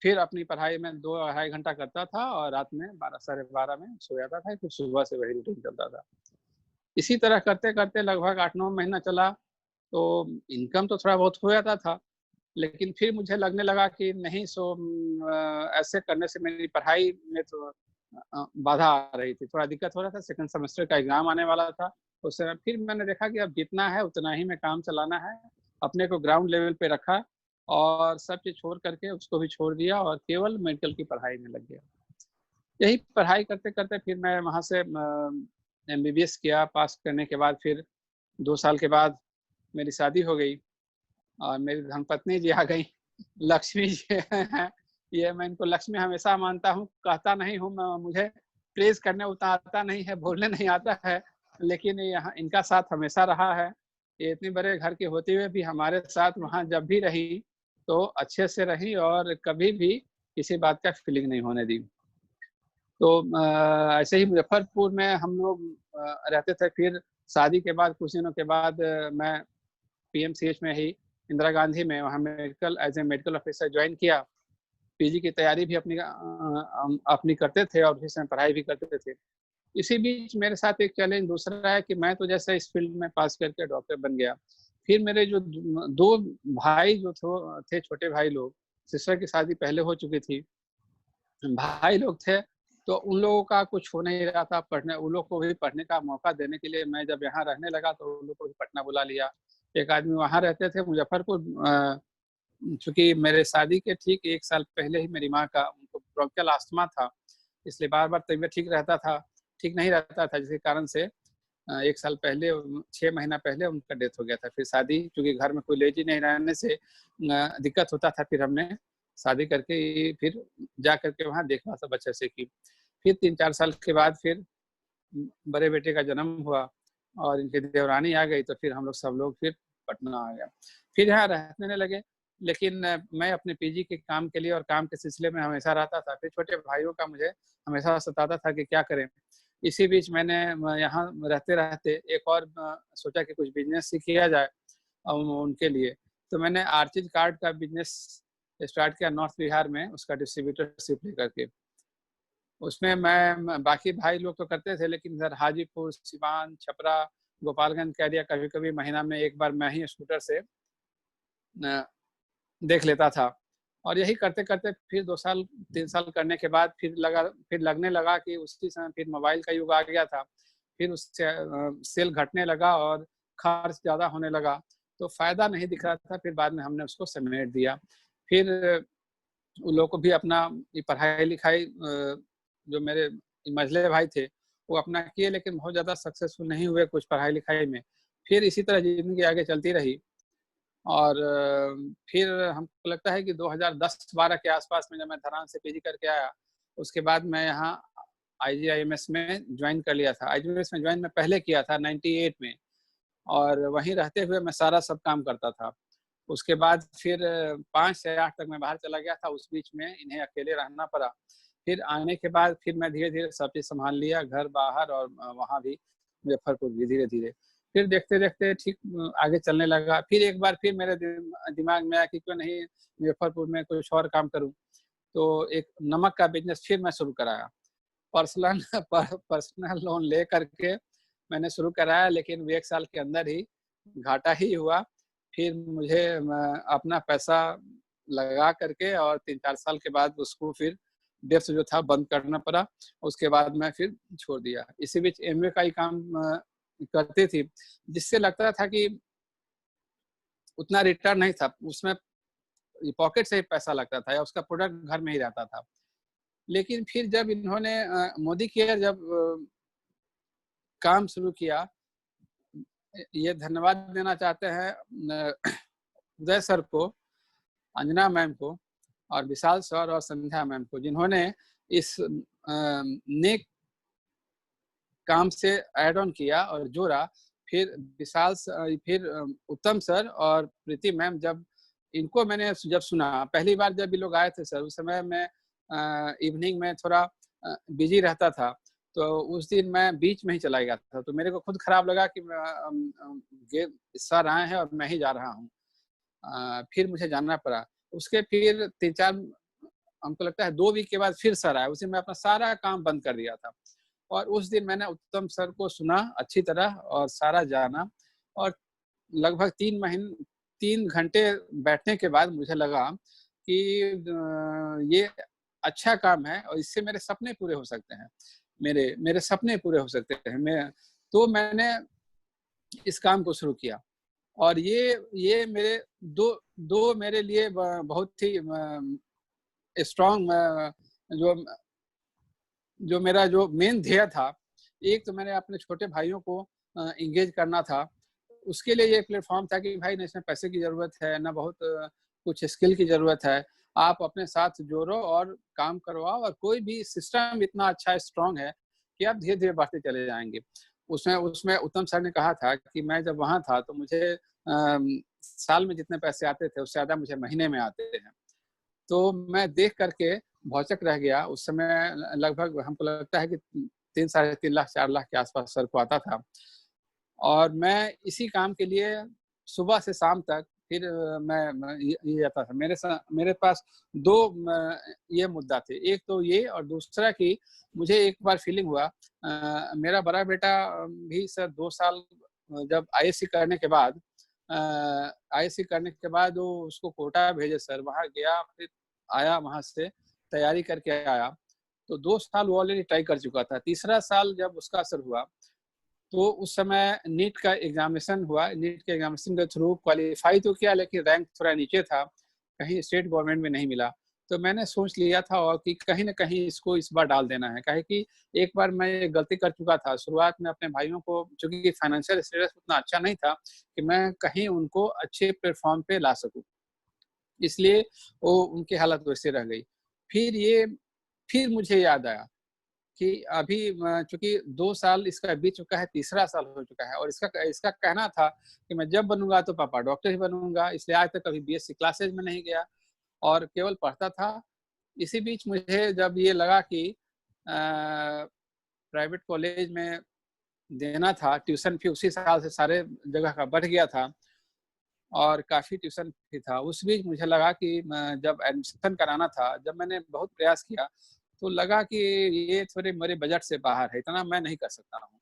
फिर अपनी पढ़ाई में 2 अढ़ाई घंटा करता था और रात में 12 साढ़े 12 में सो जाता था, फिर सुबह से वही रूटीन चलता था। इसी तरह करते-करते लगभग 8-9 महीना चला, तो इनकम तो थोड़ा बहुत हो जाता था, लेकिन फिर मुझे लगने लगा कि नहीं ऐसे करने से मेरी पढ़ाई में तो बाधा आ रही थी, थोड़ा दिक्कत हो रहा था, सेकंड सेमेस्टर का एग्ज़ाम आने वाला था। उस समय फिर मैंने देखा कि अब जितना है उतना ही में काम चलाना है, अपने को ग्राउंड लेवल पे रखा और सब चीज़ छोड़ करके उसको भी छोड़ दिया और केवल मेडिकल की पढ़ाई में लग गया। यही पढ़ाई करते-करते फिर मैं वहाँ से एमबीबीएस किया, पास करने के बाद फिर 2 साल के बाद मेरी शादी हो गई और मेरी धर्मपत्नी जी आ गईं, लक्ष्मी जी हैं। ये मैं इनको लक्ष्मी हमेशा मानता हूँ, कहता नहीं हूँ मैं, मुझे प्रेज़ करने उतना आता नहीं है, बोलने नहीं आता है, लेकिन यहाँ इनका साथ हमेशा रहा है। ये इतने बड़े घर के होते हुए भी हमारे साथ वहाँ जब भी रहीं, तो अच्छे से रहीं और कभी भी किसी बात का फीलिंग नहीं होने दी। तो ऐसे ही मुजफ्फरपुर में हम लोग रहते थे। फिर शादी के बाद कुछ दिनों के बाद मैं पीएमसीएच में ही इंदिरा गांधी में वहाँ medical as a medical officer join किया। पीजी की तैयारी भी अपनी करते थे और उसी समय पढ़ाई भी करते थे। इसी बीच मेरे साथ एक चैलेंज दूसरा है कि मैं तो जैसे इस फील्ड में पास करके डॉक्टर बन गया, फिर मेरे जो 2 भाई जो थे छोटे भाई लोग, सिस्टर की शादी पहले हो चुकी थी, भाई लोग थे, तो उन लोगों का कुछ हो नहीं रहा था पढ़ने, उन लोग को भी पढ़ने का मौका देने के लिए मैं जब यहाँ रहने लगा तो उन लोग को भी पटना बुला लिया। एक आदमी वहाँ रहते थे मुजफ्फरपुर, चूँकि मेरे शादी के ठीक 1 साल पहले ही मेरी माँ का उनको ब्रोंकियल अस्थमा था, इसलिए बार-बार तबीयत ठीक नहीं रहता था, जिसके कारण से 1 साल पहले 6 महीना पहले उनका डेथ हो गया था। फिर शादी चूँकि घर में कोई लेडी नहीं रहने से दिक्कत होता था, फिर हमने शादी करके फिर जा कर के वहाँ देखभाल सब अच्छे से की। फिर 3-4 साल के बाद फिर बड़े बेटे का जन्म हुआ और इनकी देवरानी आ गई, तो फिर हम लोग सब लोग फिर पटना आ गए। फिर यहाँ रहने लगे, लेकिन मैं अपने पीजी के काम के लिए और काम के सिलसिले में हमेशा रहता था। फिर छोटे भाइयों का मुझे हमेशा सताता था कि क्या करें। इसी बीच मैंने यहाँ रहते-रहते एक और सोचा कि कुछ बिज़नेस ही किया जाए उनके लिए। तो मैंने आर्चिड कार्ड का बिज़नेस स्टार्ट किया नॉर्थ बिहार में, उसका डिस्ट्रीब्यूटरशिप लेकर के। उसमें मैं बाकी भाई लोग तो करते थे, लेकिन इधर हाजीपुर, सिवान, छपरा, गोपालगंज का एरिया कभी-कभी महीना में 1 बार मैं ही स्कूटर से देख लेता था। और यही करते-करते फिर 2 साल 3 साल करने के बाद फिर लगने लगा कि उसी समय फिर मोबाइल का युग आ गया था। फिर उससे सेल घटने लगा और खर्च ज़्यादा होने लगा, तो फ़ायदा नहीं दिख रहा था। फिर बाद में हमने उसको समेट दिया। फिर उन लोगों को भी अपना ये पढ़ाई-लिखाई जो मेरे मझले भाई थे, वो अपना किए, लेकिन बहुत ज़्यादा सक्सेसफुल नहीं हुए कुछ पढ़ाई-लिखाई में। फिर इसी तरह ज़िंदगी आगे चलती रही और फिर हमको लगता है कि 2010-12 के आस-पास में जब मैं धरान से पीजी करके आया, उसके बाद मैं यहाँ आईजीआईएमएस में जॉइन कर लिया था। आईजीआईएमएस में जॉइन मैं पहले किया था 98 में और वहीं रहते हुए मैं सारा सब काम करता था। उसके बाद फिर 5 से 8 तक मैं बाहर चला गया था, उस बीच में इन्हें अकेले रहना पड़ा। फिर आने के बाद फिर मैं धीरे-धीरे सब चीज़ सँभाल लिया, घर-बाहर और वहाँ भी मुज़फ्फरपुर भी धीरे-धीरे। फिर देखते-देखते ठीक आगे चलने लगा। फिर एक बार फिर मेरे दिमाग में आया कि क्यों नहीं मुज़फ्फरपुर में कुछ और काम करूँ। तो एक नमक का बिज़नेस फिर मैं शुरू कराया। पर्सनल पर्सनल लोन ले करके मैंने शुरू कराया, लेकिन वो 1 साल के अंदर ही घाटा ही हुआ। फिर मुझे अपना पैसा लगा करके और 3-4 साल के बाद उसको फिर डेप्थ जो था बंद करना पड़ा। उसके बाद मैं फिर छोड़ दिया। इसी बीच एमवे का ही काम करती थी, जिससे लगता था कि उतना रिटर्न नहीं था। उसमें पॉकेट से ही पैसा लगता था या उसका प्रोडक्ट घर में ही रहता था। लेकिन फिर जब इन्होंने मोदी केयर जब काम शुरू किया, ये धन्यवाद देना चाहते हैं उदय सर को, अंजना मैम को और विशाल सर और संध्या मैम को, जिन्होंने इस नेक काम से ऐड ऑन किया और जोड़ा। फिर फिर उत्तम सर और प्रीति मैम, जब इनको मैंने जब सुना पहली बार जब ये लोग आए थे सर, उस समय मैं इवनिंग में थोड़ा बिजी रहता था, तो उस दिन मैं बीच में ही चला गया था। तो मेरे को खुद खराब लगा कि ये सर आए हैं और मैं ही जा रहा हूँ। फिर मुझे जाना पड़ा। उसके फिर 3-4 हमको लगता है 2 वीक के बाद फिर सर आए। उस दिन मैं अपना सारा काम बंद कर दिया था और उस दिन मैंने उत्तम सर को सुना अच्छी तरह और सारा जाना और लगभग 3 घंटे बैठने के बाद मुझे लगा कि ये अच्छा काम है और इससे मेरे सपने पूरे हो सकते हैं। मेरे सपने पूरे हो सकते हैं। तो मैंने इस काम को शुरू किया और ये मेरे दो मेरे लिए बहुत ही स्ट्रॉन्ग जो मेरा जो मेन ध्येय था, एक तो मैंने अपने छोटे भाइयों को एंगेज करना था। उसके लिए ये प्लेटफ़ॉर्म था कि भाई, ना इसमें पैसे की ज़रूरत है, ना बहुत कुछ स्किल की ज़रूरत है। आप अपने साथ जोड़ो और काम करवाओ और कोई भी सिस्टम इतना अच्छा स्ट्रॉन्ग है कि आप धीरे-धीरे बढ़ते चले जाएँगे। उसमें उसमें उत्तम सर ने कहा था कि मैं जब वहाँ था तो मुझे साल में जितने पैसे आते थे, उससे ज़्यादा मुझे महीने में आते हैं। तो मैं देख कर के भौचक रह गया। उस समय लगभग हमको लगता है कि 3 साढ़े 3 लाख 4 लाख के आसपास सर को आता था। और मैं इसी काम के लिए सुबह से शाम तक फिर मैं ये जाता था। मेरे पास 2 ये मुद्दा थे। एक तो ये, और दूसरा कि मुझे एक बार फीलिंग हुआ, मेरा बड़ा बेटा भी सर 2 साल जब आईएससी करने के बाद वो उसको कोटा भेजे सर, वहाँ गया, फिर आया, वहाँ से तैयारी करके आया। तो 2 साल वो ऑलरेडी ट्राई कर चुका था। तीसरा साल जब उसका असर हुआ, तो उस समय नीट का एग्जामिनेशन हुआ। नीट के एग्जामिनेशन के थ्रू क्वालिफाई तो किया, लेकिन रैंक थोड़ा नीचे था, कहीं स्टेट गवर्नमेंट में नहीं मिला। तो मैंने सोच लिया था और कि कहीं न कहीं इसको इस बार डाल देना है। काहे कि एक बार मैं ये गलती कर चुका था शुरुआत में अपने भाइयों को, चूँकि फाइनेंशियल स्टेटस उतना अच्छा नहीं था कि मैं कहीं उनको अच्छे प्लेटफ़ॉर्म पे ला सकूँ। इसलिए वो उनकी हालत वैसे रह गई। फिर मुझे याद आया कि अभी चूँकि 2 साल इसका बीत चुका है, तीसरा साल हो चुका है, और इसका कहना था कि मैं जब बनूँगा तो पापा डॉक्टर ही बनूँगा, इसलिए आज तक कभी बीएससी क्लासेज में नहीं गया और केवल पढ़ता था। इसी बीच मुझे जब ये लगा कि प्राइवेट कॉलेज में देना था, ट्यूशन फी उसी साल से सारे जगह का बढ़ गया था और काफ़ी ट्यूशन फी था। उस बीच मुझे लगा कि जब एडमिशन कराना था, जब मैंने बहुत प्रयास किया, तो लगा कि ये थोड़े मेरे बजट से बाहर है, इतना मैं नहीं कर सकता हूँ।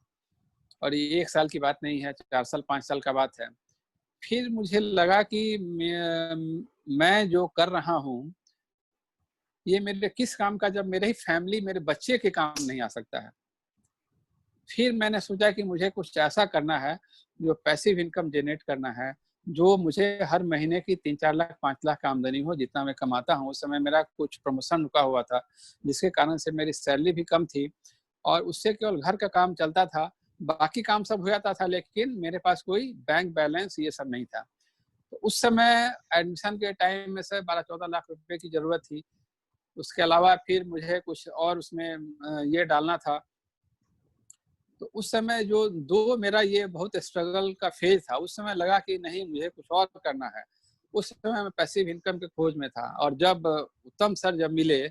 और ये 1 साल की बात नहीं है, 4 साल, 5 साल का बात है। फिर मुझे लगा कि मैं जो कर रहा हूँ, ये मेरे किस काम का, जब मेरे ही फैमिली, मेरे बच्चे के काम नहीं आ सकता है। फिर मैंने सोचा कि मुझे कुछ ऐसा करना है, जो पैसिव इनकम जनरेट करना है, जो मुझे हर महीने की 3-4 लाख, 5 लाख का आमदनी हो, जितना मैं कमाता हूँ। उस समय मेरा कुछ प्रमोशन रुका हुआ था, जिसके कारण से मेरी सैलरी भी कम थी और उससे केवल घर का काम चलता था। बाकी काम सब हो जाता था, लेकिन मेरे पास कोई बैंक बैलेंस ये सब नहीं था। तो उस समय एडमिशन के टाइम में से 12-14 लाख रुपए की ज़रूरत थी। उसके अलावा फिर मुझे कुछ और उसमें ये डालना था। तो उस समय जो मेरा ये बहुत स्ट्रगल का फेज था, उस समय लगा कि नहीं, मुझे कुछ और करना है। उस समय मैं पैसिव इनकम के खोज में था, और जब उत्तम सर जब मिले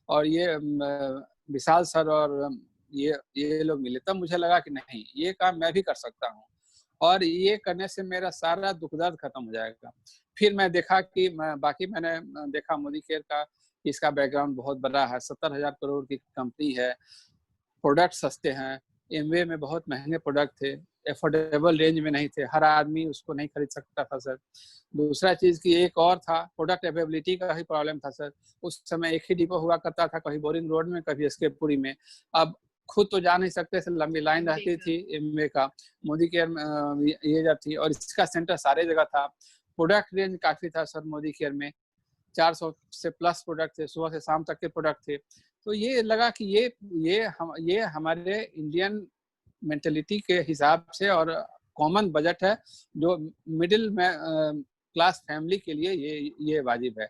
और ये विशाल सर और ये लोग मिले, तब मुझे लगा कि नहीं, ये काम मैं भी कर सकता हूँ और ये करने से मेरा सारा दुख दर्द खत्म हो जाएगा। फिर मैं देखा कि मैंने देखा मोदी केयर का, इसका बैकग्राउंड बहुत बड़ा है, 70,000 करोड़ की कंपनी है, प्रोडक्ट सस्ते हैं, एमवे में बहुत महँगे प्रोडक्ट थे, अफोर्डेबल रेंज में नहीं थे, हर आदमी उसको नहीं खरीद सकता था सर। दूसरा चीज़ कि एक और था, प्रोडक्ट अवेलेबिलिटी का ही प्रॉब्लम था सर। उस समय एक ही डिपो हुआ करता था, कभी बोरिंग रोड में, कभी एसकेपुरी में। अब खुद तो जा नहीं सकते थे, लंबी लाइन रहती थी एमवे का, मोदी केयर में ये जब थी, और इसका सेंटर सारे जगह था। प्रोडक्ट रेंज काफ़ी था सर मोदी केयर में, 400 से प्लस प्रोडक्ट थे, सुबह से शाम तक के प्रोडक्ट थे। तो ये लगा कि ये हमारे इंडियन मेंटालिटी के हिसाब से और कॉमन बजट है, जो मिडिल में क्लास फैमिली के लिए ये वाजिब है।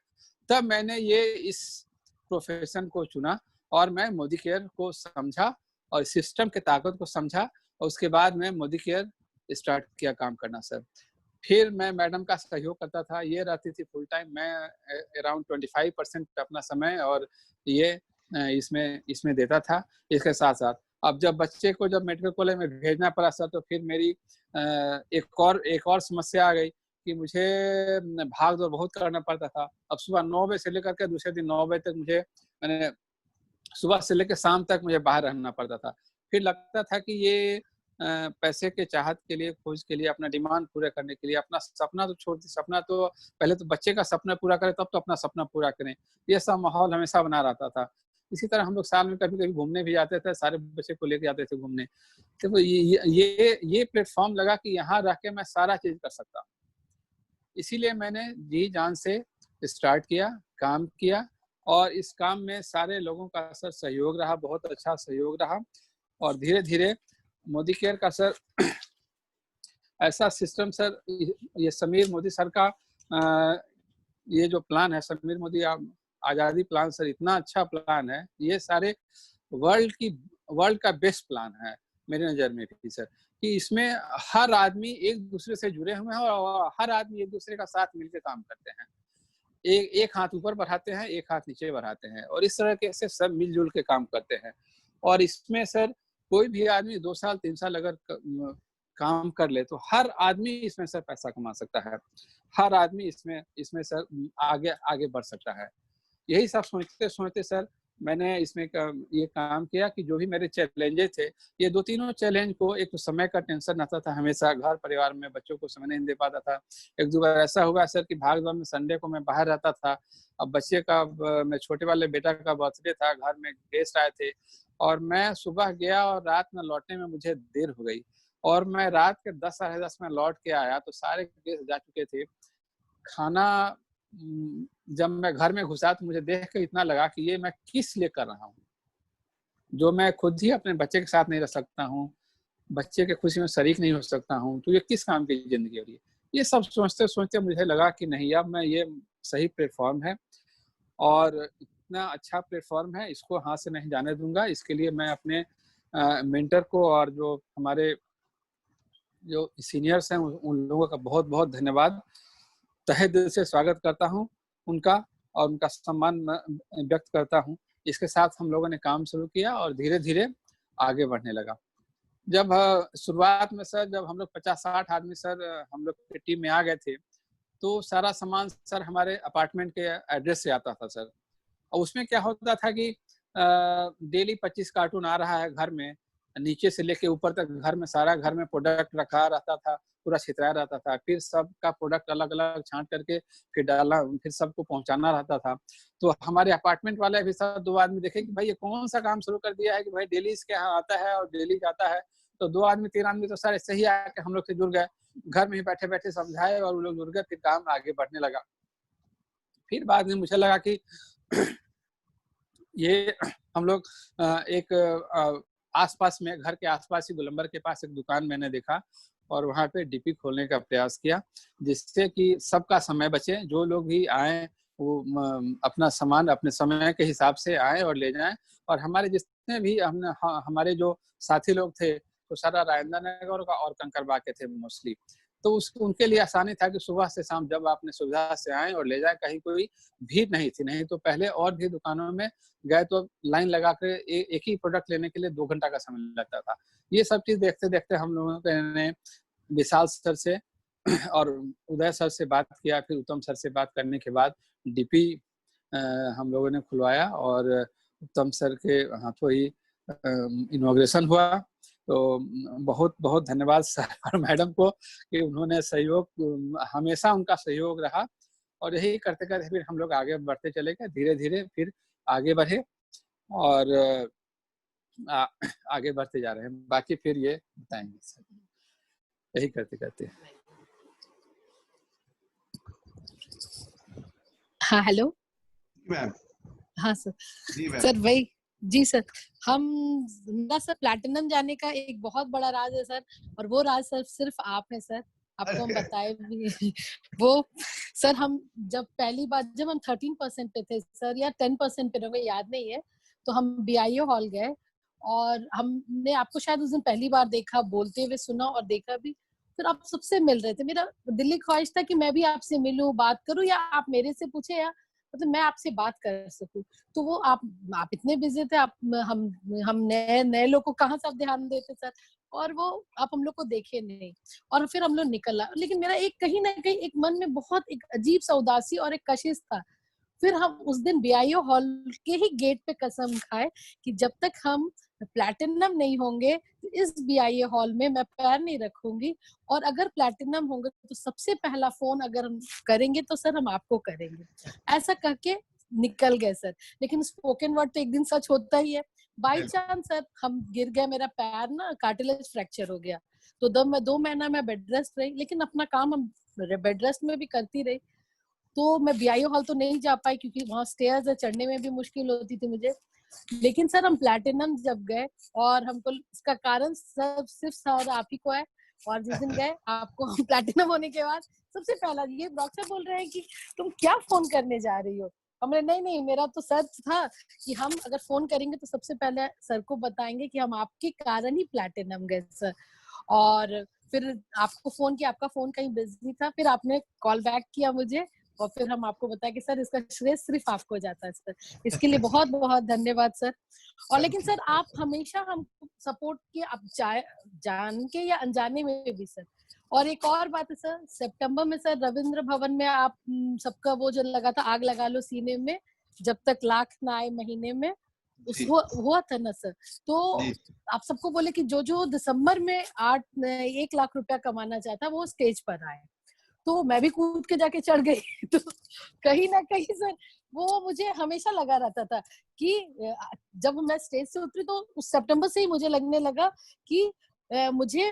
तब मैंने ये इस प्रोफेशन को चुना और मैं मोदी केयर को समझा और सिस्टम के ताकत को समझा, और उसके बाद मैं मोदी केयर स्टार्ट किया काम करना सर। फिर मैं मैडम का सहयोग करता था, ये रहती थी फुल टाइम, मैं अराउंड 25% अपना समय और ये इसमें देता था। इसके साथ-साथ अब जब बच्चे को जब मेडिकल कॉलेज में भेजना पड़ा सर, तो फिर मेरी एक और समस्या आ गई कि मुझे भाग-दौड़ बहुत करना पड़ता था। अब सुबह 9 बजे से लेकर के दूसरे दिन 9 बजे तक मुझे, मैंने सुबह से लेकर शाम तक मुझे बाहर रहना पड़ता था। फिर लगता था कि ये पैसे के चाहत के लिए, खोज के लिए, अपना डिमांड पूरा करने के लिए, अपना सपना तो छोड़, सपना तो पहले तो बच्चे का सपना पूरा करें, तब तो अपना सपना पूरा करें। ये सब माहौल हमेशा बना रहता था। इसी तरह हम लोग साल में कभी-कभी घूमने भी जाते थे, सारे बच्चे को लेके जाते थे घूमने। तो ये प्लेटफ़ॉर्म लगा कि यहाँ रह के मैं सारा चीज़ कर सकता हूँ। इसीलिए मैंने जी जान से स्टार्ट किया, काम किया, और इस काम में सारे लोगों का सर सहयोग रहा, बहुत अच्छा सहयोग रहा, और धीरे-धीरे मोदी केयर का सर ऐसा सिस्टम सर, ये समीर मोदी सर का ये जो प्लान है, समीर मोदी आज़ादी प्लान सर, इतना अच्छा प्लान है, ये सारे वर्ल्ड का बेस्ट प्लान है मेरी नज़र में भी सर, कि इसमें हर आदमी एक दूसरे से जुड़े हुए हैं और हर आदमी एक दूसरे का साथ मिलकर काम करते हैं। एक हाथ ऊपर बढ़ाते हैं, एक हाथ नीचे बढ़ाते हैं, और इस तरह के से सब मिलजुल के काम करते हैं। और इसमें सर कोई भी आदमी 2 साल 3 साल अगर काम कर ले तो हर आदमी इसमें सर पैसा कमा सकता है, हर आदमी इसमें सर आगे आगे बढ़ सकता है। यही सब सोचते सोचते सर मैंने इसमें ये काम किया कि जो भी मेरे चैलेंजेस थे, ये 2 तीनों चैलेंज को, एक तो समय का टेंशन रहता था हमेशा, घर परिवार में बच्चों को समय नहीं दे पाता था। 1-2 बार ऐसा हुआ सर कि भाग-दौड़ में संडे को मैं बाहर रहता था। अब बच्चे का मैं छोटे वाले बेटा का बर्थडे था, घर में गेस्ट आए थे और मैं सुबह गया और रात में लौटने में मुझे देर हो गई और मैं रात के 10 साढ़े 10 में लौट के आया तो सारे गेस्ट जा चुके थे। खाना जब मैं घर में घुसा तो मुझे देख के इतना लगा कि ये मैं किस लिए कर रहा हूँ, जो मैं खुद ही अपने बच्चे के साथ नहीं रह सकता हूँ, बच्चे के खुशी में शरीक नहीं हो सकता हूँ, तो ये किस काम की जिंदगी हो रही है। ये सब सोचते सोचते मुझे लगा कि नहीं, अब मैं ये सही प्लेटफॉर्म है और इतना अच्छा प्लेटफॉर्म है, इसको हाथ से नहीं जाने दूंगा। इसके लिए मैं अपने मेंटर को और जो हमारे जो सीनियर्स हैं उन लोगों का बहुत बहुत धन्यवाद, तहे दिल से स्वागत करता हूँ उनका और उनका सम्मान व्यक्त करता हूँ। इसके साथ हम लोगों ने काम शुरू किया और धीरे धीरे आगे बढ़ने लगा। जब शुरुआत में सर जब हम लोग 50-60 आदमी सर हम लोग की टीम में आ गए थे, तो सारा सामान सर हमारे अपार्टमेंट के एड्रेस से आता था सर। और उसमें क्या होता था कि डेली 25 कार्टून आ रहा है घर में, नीचे से लेके ऊपर तक घर में सारा घर में प्रोडक्ट रखा रहता था, पूरा छितराया रहता था। फिर सबका प्रोडक्ट अलग-अलग छाँट करके फिर डालना, फिर सबको पहुँचाना रहता था। तो हमारे अपार्टमेंट वाले भी सब 2 आदमी देखे कि भाई ये कौन-सा काम शुरू कर दिया है कि भाई डेली इसके यहाँ आता है और डेली जाता है। तो 2 आदमी 3 आदमी तो सर ऐसे ही आके हम लोग से जुड़ गए। घर में ही बैठे-बैठे समझाए और वो लोग जुड़ गए, फिर काम आगे बढ़ने लगा। फिर बाद में मुझे लगा कि ये हम लोग एक आस-पास में, घर के आस-पास ही गोलंबर के पास एक दुकान मैंने देखा और वहाँ पे डीपी खोलने का प्रयास किया, जिससे कि सबका समय बचे। जो लोग भी आएँ वो अपना सामान अपने समय के हिसाब से आएँ और ले जाएँ। और हमारे जितने भी हमारे जो साथी लोग थे, तो सारा राजेंद्र नगर का और कंकड़बाग के थे मोस्टली। तो उनके लिए आसानी था कि सुबह से शाम जब अपने सुविधा से आएँ और ले जाएँ, कहीं कोई भीड़ नहीं थी। नहीं तो पहले और भी दुकानों में गए तो लाइन लगा के एक ही प्रोडक्ट लेने के लिए 2 घंटा का समय लगता था। ये सब चीज़ देखते-देखते हम लोगों ने विशाल सर से और उदय सर से बात किया, फिर उत्तम सर से बात करने के बाद डीपी हम लोगों ने खुलवाया और उत्तम सर के हाथों ही इनॉग्रेशन हुआ। तो बहुत-बहुत धन्यवाद सर और मैडम को कि उन्होंने सहयोग, हमेशा उनका सहयोग रहा और यही करते-करते फिर हम लोग आगे बढ़ते चले गए। धीरे-धीरे फिर आगे बढ़े और आ, आगे बढ़ते जा रहे हैं। बाकी फिर ये बताएंगे सर, यही करते-करते। हाँ, हेलो। मैम। हाँ सर। जी मैम। सर वही, जी सर, मेरा सर प्लैटिनम जाने का एक बहुत बड़ा राज है सर, और वो राज सर सिर्फ आप हैं सर, आपको हम बताए भी वो सर, हम जब पहली बार जब हम 13% पे थे सर, या 10% पे रहे, याद नहीं है, तो हम बीआईओ हॉल गए और हमने आपको शायद उस दिन पहली बार देखा, बोलते हुए सुना और देखा भी। फिर आप सबसे मिल रहे थे। मेरा दिली ख्वाहिश था कि मैं भी आपसे मिलूं, बात करूं, या आप मेरे से पूछे, या मतलब मैं आपसे बात कर सकूं। तो वो आप इतने बिजी थे, आप हम नए नए लोग को कहाँ से आप ध्यान देते सर, और वो आप हम लोग को देखे नहीं, और फिर हम लोग निकला। लेकिन मेरा एक कहीं ना कहीं एक मन में बहुत एक अजीब सा उदासी और एक कशिश था। फिर हम उस दिन बीआईओ हॉल के ही गेट पे कसम खाए कि जब तक हम प्लैटिनम नहीं होंगे तो इस बीआईओ हॉल में मैं पैर नहीं रखूंगी, और अगर प्लैटिनम होंगे तो सबसे पहला फोन अगर हम करेंगे तो सर हम आपको करेंगे। ऐसा करके निकल गए सर। लेकिन स्पोकन वर्ड तो एक दिन सच होता ही है। बाई चांस सर हम गिर गए, मेरा पैर ना कार्टिलेज फ्रैक्चर हो गया, तो 2 महीना मैं बेड रेस्ट रही, लेकिन अपना काम हम बेड रेस्ट में भी करती रही। तो मैं बीआईओ हॉल तो नहीं जा पाई क्योंकि वहाँ स्टेयर्स है, चढ़ने में भी मुश्किल होती थी मुझे। लेकिन सर हम प्लैटिनम जब गए, और हमको इसका कारण सब सिर्फ सर आप ही को है, और जिस दिन गए आपको हम प्लैटिनम होने के बाद सबसे पहला ये डॉक्टर बोल रहे हैं कि तुम क्या फोन करने जा रही हो। हमने नहीं, मेरा तो सर था कि हम अगर फोन करेंगे तो सबसे पहले सर को बताएंगे कि हम आपके कारण ही प्लैटिनम गए सर। और फिर आपको फोन किया, आपका फोन कहीं बिजी था, फिर आपने कॉल बैक किया मुझे, और फिर हम आपको बताएं कि सर इसका श्रेय सिर्फ आपको जाता है सर। इसके लिए बहुत बहुत धन्यवाद सर। और लेकिन सर आप हमेशा हमको सपोर्ट किए, आप जान के या अनजाने में भी सर। और एक और बात है सर, सितंबर में सर रविंद्र भवन में आप सबका वो जो लगा था आग लगा लो सीने में, जब तक लाख ना आए महीने में, उस हुआ था ना सर। तो आप सबको बोले कि जो जो दिसंबर में 1 लाख रुपया कमाना चाहता वो स्टेज पर आए, तो मैं भी कूद के जाके चढ़ गई। तो कहीं ना कहीं सर वो मुझे हमेशा लगा रहता था कि जब मैं स्टेज से उतरी तो उस सितंबर से ही मुझे लगने लगा कि मुझे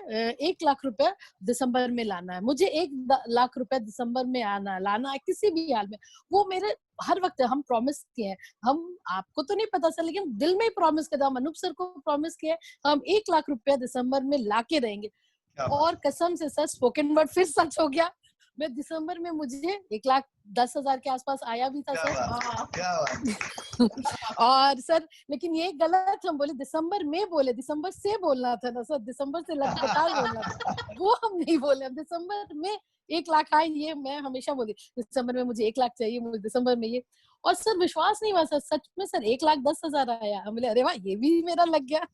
1 लाख रुपया दिसंबर में लाना है, मुझे 1 लाख रुपया दिसंबर में लाना है किसी भी हाल में। वो मेरे हर वक्त हम प्रॉमिस किए हैं, हम आपको तो नहीं पता सर लेकिन दिल में ही प्रॉमिस किया था, हम अनूप सर को प्रॉमिस किया हम 1 लाख रुपया दिसंबर में लाके रहेंगे। और कसम से सर स्पोकन वर्ड फिर सच हो गया। मैं दिसंबर में मुझे 1,10,000 के आसपास आया भी था सर। और सर लेकिन ये गलत हम बोले, दिसंबर में बोले, दिसंबर से बोलना था ना सर, दिसंबर से लगातार बोलना था, वो हम नहीं बोले। दिसंबर में 1 लाख आए, ये मैं हमेशा बोली दिसंबर में मुझे 1 लाख चाहिए, मुझे दिसंबर में ये। और सर विश्वास नहीं हुआ सर, सच में सर 1,10,000 आया। हम बोले अरे वाह ये भी मेरा लग गया।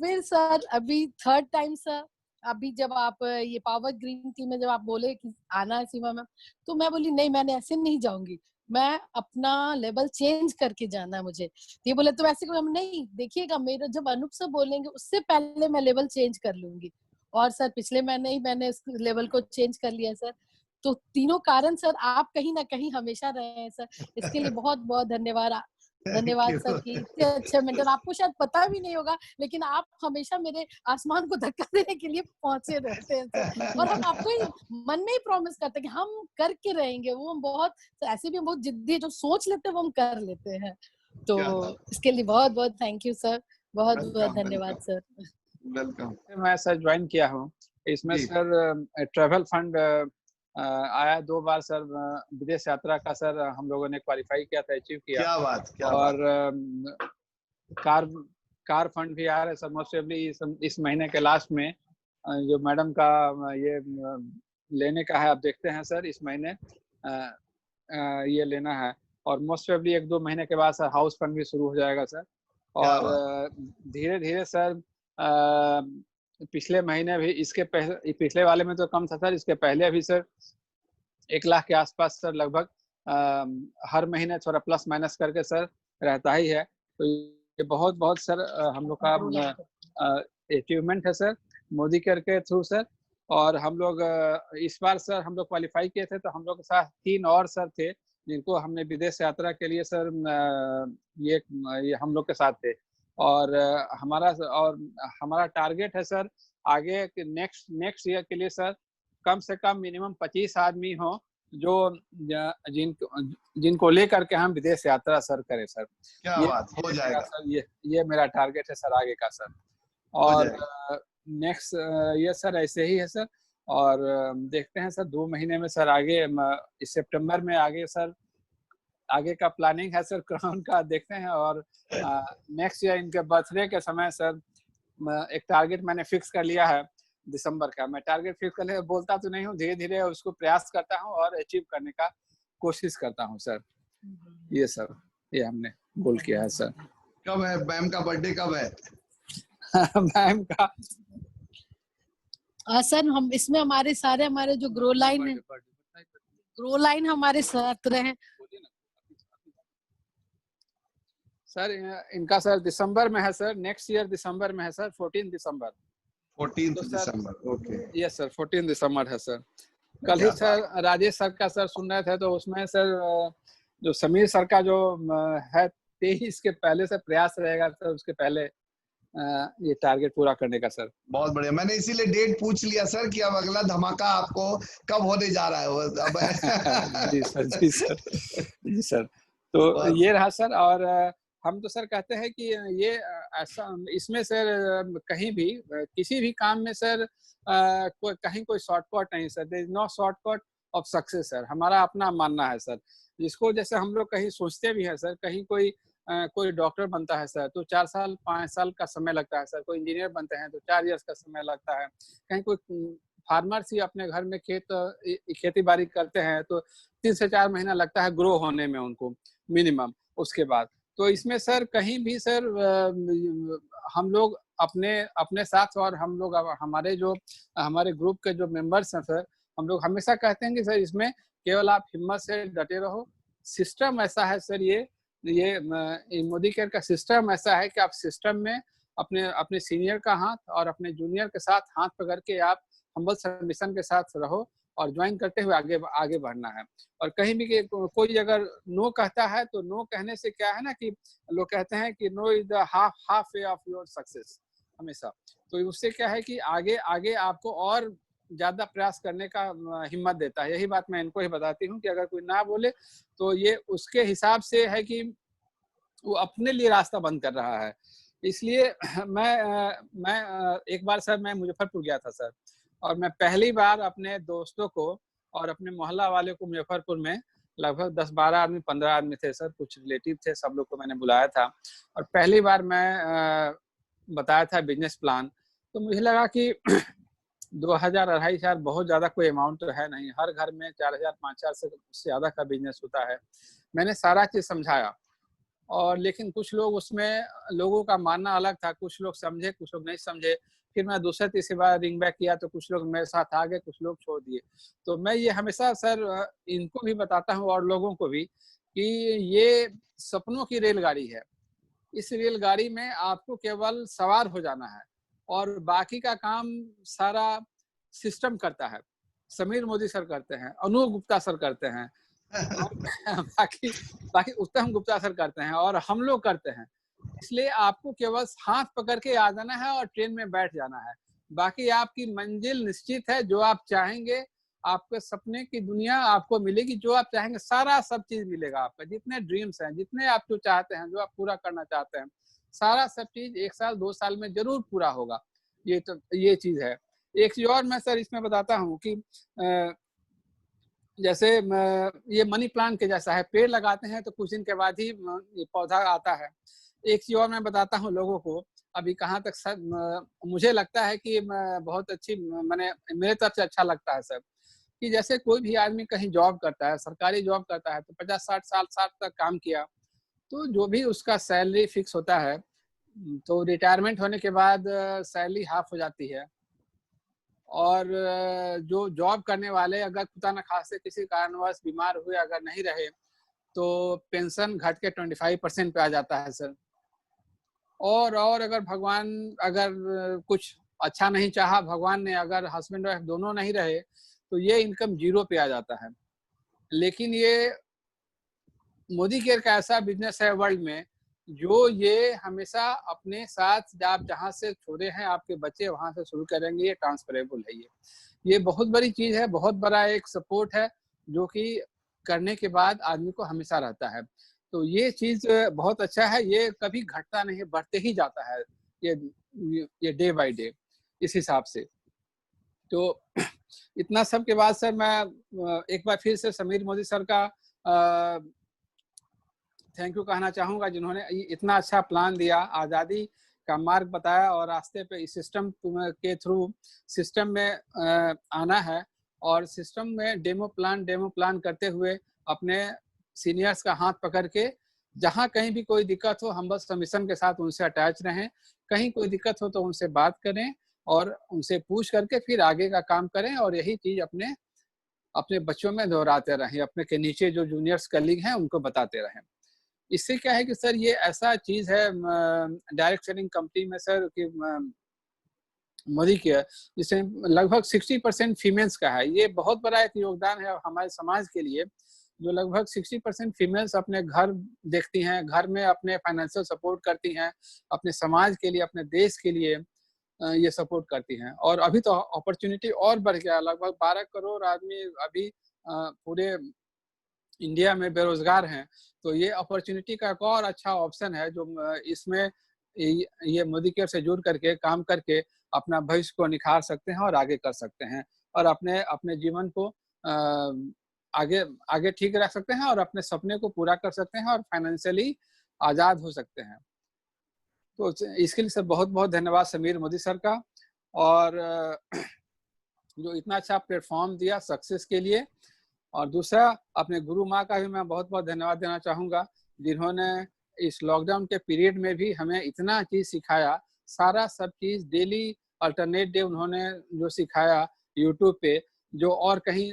फिर सर अभी थर्ड टाइम सर, अभी जब आप ये पावर ग्रीन टी में जब आप बोले कि आना है सीमा मैम, तो मैं बोली नहीं मैंने ऐसे नहीं जाऊंगी, मैं अपना लेवल चेंज करके जाना है मुझे। ये बोले तो ऐसे हम नहीं, देखिएगा मेरा जब अनूप सर बोलेंगे उससे पहले मैं लेवल चेंज कर लूंगी। और सर पिछले महीने ही मैंने इस लेवल को चेंज कर लिया सर। तो तीनों कारण सर आप कहीं ना कहीं हमेशा रहे हैं सर, इसके लिए बहुत बहुत धन्यवाद। धन्यवाद सर कि इतने अच्छे मेंटर, आपको शायद पता भी नहीं होगा लेकिन आप हमेशा मेरे आसमान को धक्का देने के लिए पहुंचे रहते हैं सर। और हम आपको ही मन में ही प्रॉमिस करते हैं कि हम करके रहेंगे। वो हम बहुत ऐसे भी बहुत जिद्दी, जो सोच लेते हैं वो हम कर लेते हैं। तो इसके लिए बहुत बहुत थैंक यू सर, बहुत बहुत धन्यवाद सर। वेलकम। मैं सर ज्वाइन किया हूँ इसमें सर, ट्रैवल फंड आया 2 बार सर, विदेश यात्रा का सर हम लोगों ने क्वालिफाई किया था, अचीव किया। क्या बात, क्या और बात। कार फंड भी आ रहा है सर, मोस्ट प्रोबेबली इस महीने के लास्ट में जो मैडम का ये लेने का है, आप देखते हैं सर इस महीने ये लेना है। और मोस्ट प्रोबेबली 1-2 महीने के बाद सर हाउस फंड भी शुरू हो जाएगा सर। और धीरे धीरे सर पिछले महीने भी, इसके पहले पिछले वाले में तो कम था सर, इसके पहले अभी सर 1 लाख के आसपास सर लगभग हर महीने थोड़ा प्लस माइनस करके सर रहता ही है। तो ये बहुत बहुत सर हम लोग का अचीवमेंट है सर मोदी केयर के थ्रू सर। और हम लोग इस बार सर हम लोग क्वालिफाई किए थे, तो हम लोग के साथ 3 और सर थे जिनको हमने विदेश यात्रा के लिए सर ये हम लोग के साथ थे। और हमारा टारगेट है सर आगे नेक्स्ट ईयर के लिए सर कम से कम मिनिमम 25 आदमी हो जो जिनको लेकर के हम विदेश यात्रा सर करें सर। क्या बात, हो जाएगा सर, ये मेरा टारगेट है सर आगे का सर। और नेक्स्ट ये सर ऐसे ही है सर। और देखते हैं सर 2 महीने में सर आगे इस सितंबर में आगे सर आगे का प्लानिंग है सर क्राउन का, देखते हैं। और नेक्स्ट ईयर इनके बर्थडे के समय सर एक टारगेट मैंने फिक्स कर लिया है दिसंबर का। मैं टारगेट फिक्स कर लिया, बोलता तो नहीं हूँ, धीरे धीरे उसको प्रयास करता हूँ और अचीव करने का कोशिश करता हूँ सर। ये सर ये हमने गोल किया है सर। कब है मैम का बर्थडे, कब है? मैम का सर हम इसमें हमारे जो ग्रो लाइन हमारे साथ रहे सर। इनका सर दिसंबर में है सर, नेक्स्ट ईयर दिसंबर में है सर, 14 दिसंबर। 14 दिसंबर, ओके। यस सर 14 दिसंबर है सर। कल ही सर राजेश सर का सर सुन रहे थे, तो उसमें सर जो समीर सर का जो है 23 के पहले से प्रयास रहेगा सर, उसके पहले ये टारगेट पूरा करने का सर। बहुत बढ़िया, मैंने इसीलिए डेट पूछ लिया सर कि अब अगला धमाका आपको कब होने जा रहा है अब। जी सर, जी सर, जी सर। तो ये रहा सर। और हम तो सर कहते हैं कि ये ऐसा इसमें सर कहीं भी किसी भी काम में सर कहीं कोई शॉर्टकट नहीं sir, there is no shortcut of success sir, हमारा अपना मानना है सर। जिसको जैसे हम लोग कहीं सोचते भी हैं सर, कहीं कोई डॉक्टर बनता है सर तो 4 साल 5 साल का समय लगता है सर, कोई इंजीनियर बनते हैं तो 4 इयर्स का समय लगता है, कहीं कोई फार्मर्स ही अपने घर में खेती बाड़ी करते हैं तो 3 से 4 महीना लगता है ग्रो होने में उनको मिनिमम। उसके बाद तो इसमें सर कहीं भी सर हम लोग अपने साथ और हम लोग हमारे ग्रुप के जो मेंबर्स हैं सर, हम लोग हमेशा कहते हैं कि सर इसमें केवल आप हिम्मत से डटे रहो। सिस्टम ऐसा है सर, ये मोदी केयर का सिस्टम ऐसा है कि आप सिस्टम में अपने सीनियर का हाथ और अपने जूनियर के साथ हाथ पकड़ के आप हम्बल सबमिशन के साथ रहो और ज्वाइन करते हुए आगे बढ़ना है। और कहीं भी कोई अगर नो कहता है तो नो कहने से क्या है ना कि लोग कहते हैं कि no is the half way of your success हमेशा। तो उससे क्या है कि आगे आपको और ज्यादा प्रयास करने का हिम्मत देता है। यही बात मैं इनको ही बताती हूँ कि अगर कोई ना बोले तो ये उसके हिसाब से है कि वो अपने लिए रास्ता बंद कर रहा है। इसलिए मैं एक बार सर मैं मुजफ्फरपुर गया था सर, और मैं पहली बार अपने दोस्तों को और अपने मोहल्ला वाले को मुजफ्फरपुर में लगभग 10-12 आदमी 15 आदमी थे सर, कुछ रिलेटिव थे, सब लोग को मैंने बुलाया था और पहली बार मैं बताया था बिजनेस प्लान। तो मुझे लगा कि 2000-2500 बहुत ज़्यादा कोई अमाउंट तो है नहीं, हर घर में 4000-5000 से ज़्यादा का बिजनेस होता है। मैंने सारा चीज़ समझाया और लेकिन कुछ लोग उसमें लोगों का मानना अलग था, कुछ लोग समझे, कुछ लोग नहीं समझे। फिर मैं दूसरी तीसरी बार रिंग बैक किया तो कुछ लोग मेरे साथ आ गए, कुछ लोग छोड़ दिए। तो मैं ये हमेशा सर इनको भी बताता हूँ और लोगों को भी कि ये सपनों की रेलगाड़ी है। इस रेलगाड़ी में आपको केवल सवार हो जाना है और बाकी का काम सारा सिस्टम करता है। समीर मोदी सर करते हैं, अनूप गुप्ता सर करते हैं और बाकी उत्तम गुप्ता सर करते हैं और हम लोग करते हैं। इसलिए आपको केवल हाथ पकड़ के आ जाना है और ट्रेन में बैठ जाना है। बाकी आपकी मंजिल निश्चित है, जो आप चाहेंगे आपके सपने की दुनिया आपको मिलेगी, जो आप चाहेंगे सारा सब चीज मिलेगा। आपका जितने ड्रीम्स हैं, जितने आप जो चाहते हैं, जो आप पूरा करना चाहते हैं, सारा सब चीज 1 साल 2 साल में जरूर पूरा होगा। ये चीज है। एक चीज और मैं सर इसमें बताता हूँ कि जैसे ये मनी प्लांट के जैसा है, पेड़ लगाते हैं तो कुछ दिन के बाद ही ये पौधा आता है। एक चीज और मैं बताता हूँ लोगों को, अभी कहाँ तक सर मुझे लगता है कि बहुत अच्छी मैंने मेरे तरफ से अच्छा लगता है सर, कि जैसे कोई भी आदमी कहीं जॉब करता है, सरकारी जॉब करता है तो 50-60 साल तक काम किया तो जो भी उसका सैलरी फिक्स होता है, तो रिटायरमेंट होने के बाद सैलरी हाफ हो जाती है। और जो जॉब करने वाले अगर खुदा न खास्ते किसी कारणवश बीमार हुए, अगर नहीं रहे तो पेंशन घट के 25% पे आ जाता है सर। और अगर भगवान अगर कुछ अच्छा नहीं चाहा भगवान ने, अगर हस्बैंड वाइफ दोनों नहीं रहे तो ये इनकम 0 पे आ जाता है। लेकिन ये मोदी केयर का ऐसा बिजनेस है वर्ल्ड में जो ये हमेशा अपने साथ आप जहाँ से छोड़े हैं आपके बच्चे वहां से शुरू करेंगे। ये ट्रांसफरेबल है। ये बहुत बड़ी चीज है, बहुत बड़ा एक सपोर्ट है जो कि करने के बाद आदमी को हमेशा रहता है। तो ये चीज बहुत अच्छा है, ये कभी घटता नहीं, बढ़ते ही जाता है ये डे बाय डे इस हिसाब से। तो इतना सब के बाद सर मैं एक बार फिर से समीर मोदी सर का थैंक यू कहना चाहूंगा, जिन्होंने इतना अच्छा प्लान दिया, आज़ादी का मार्ग बताया और रास्ते पे इस सिस्टम के थ्रू सिस्टम में आना है और सिस्टम में डेमो प्लान करते हुए अपने सीनियर्स का हाथ पकड़ के जहाँ कहीं भी कोई दिक्कत हो हम बस सबमिशन के साथ उनसे अटैच रहें। कहीं कोई दिक्कत हो तो उनसे बात करें और उनसे पूछ करके फिर आगे का काम करें और यही चीज अपने बच्चों में दोहराते रहें, अपने के नीचे जो जूनियर्स कलीग हैं उनको बताते रहें। इससे क्या है कि सर ये ऐसा चीज है डायरेक्ट सेलिंग कंपनी में सर कि मोदी केयर जिसमें लगभग 60% फीमेल्स का है। ये बहुत बड़ा एक योगदान है हमारे समाज के लिए, जो लगभग 60% फीमेल्स अपने घर देखती हैं, घर में अपने फाइनेंशियल सपोर्ट करती हैं, अपने समाज के लिए, अपने देश के लिए ये सपोर्ट करती हैं। और अभी तो अपॉर्चुनिटी और बढ़ गया, लगभग 12 करोड़ आदमी अभी पूरे इंडिया में बेरोजगार हैं। तो ये अपॉर्चुनिटी का एक और अच्छा ऑप्शन है जो इसमें ये मोदी केयर से जुड़ करके काम करके अपना भविष्य को निखार सकते हैं और आगे कर सकते हैं और अपने जीवन को आगे ठीक रख सकते हैं और अपने सपने को पूरा कर सकते हैं और फाइनेंशियली आजाद हो सकते हैं। तो इसके लिए सर बहुत बहुत धन्यवाद समीर मोदी सर का। और जो इतना अच्छा प्लेटफॉर्म दिया सक्सेस के लिए। और दूसरा अपने गुरु माँ का भी मैं बहुत बहुत धन्यवाद देना चाहूँगा, जिन्होंने इस लॉकडाउन के पीरियड में भी हमें इतना चीज़ सिखाया, सारा सब चीज़ डेली अल्टरनेट डे उन्होंने जो सिखाया यूट्यूब पे, जो और कहीं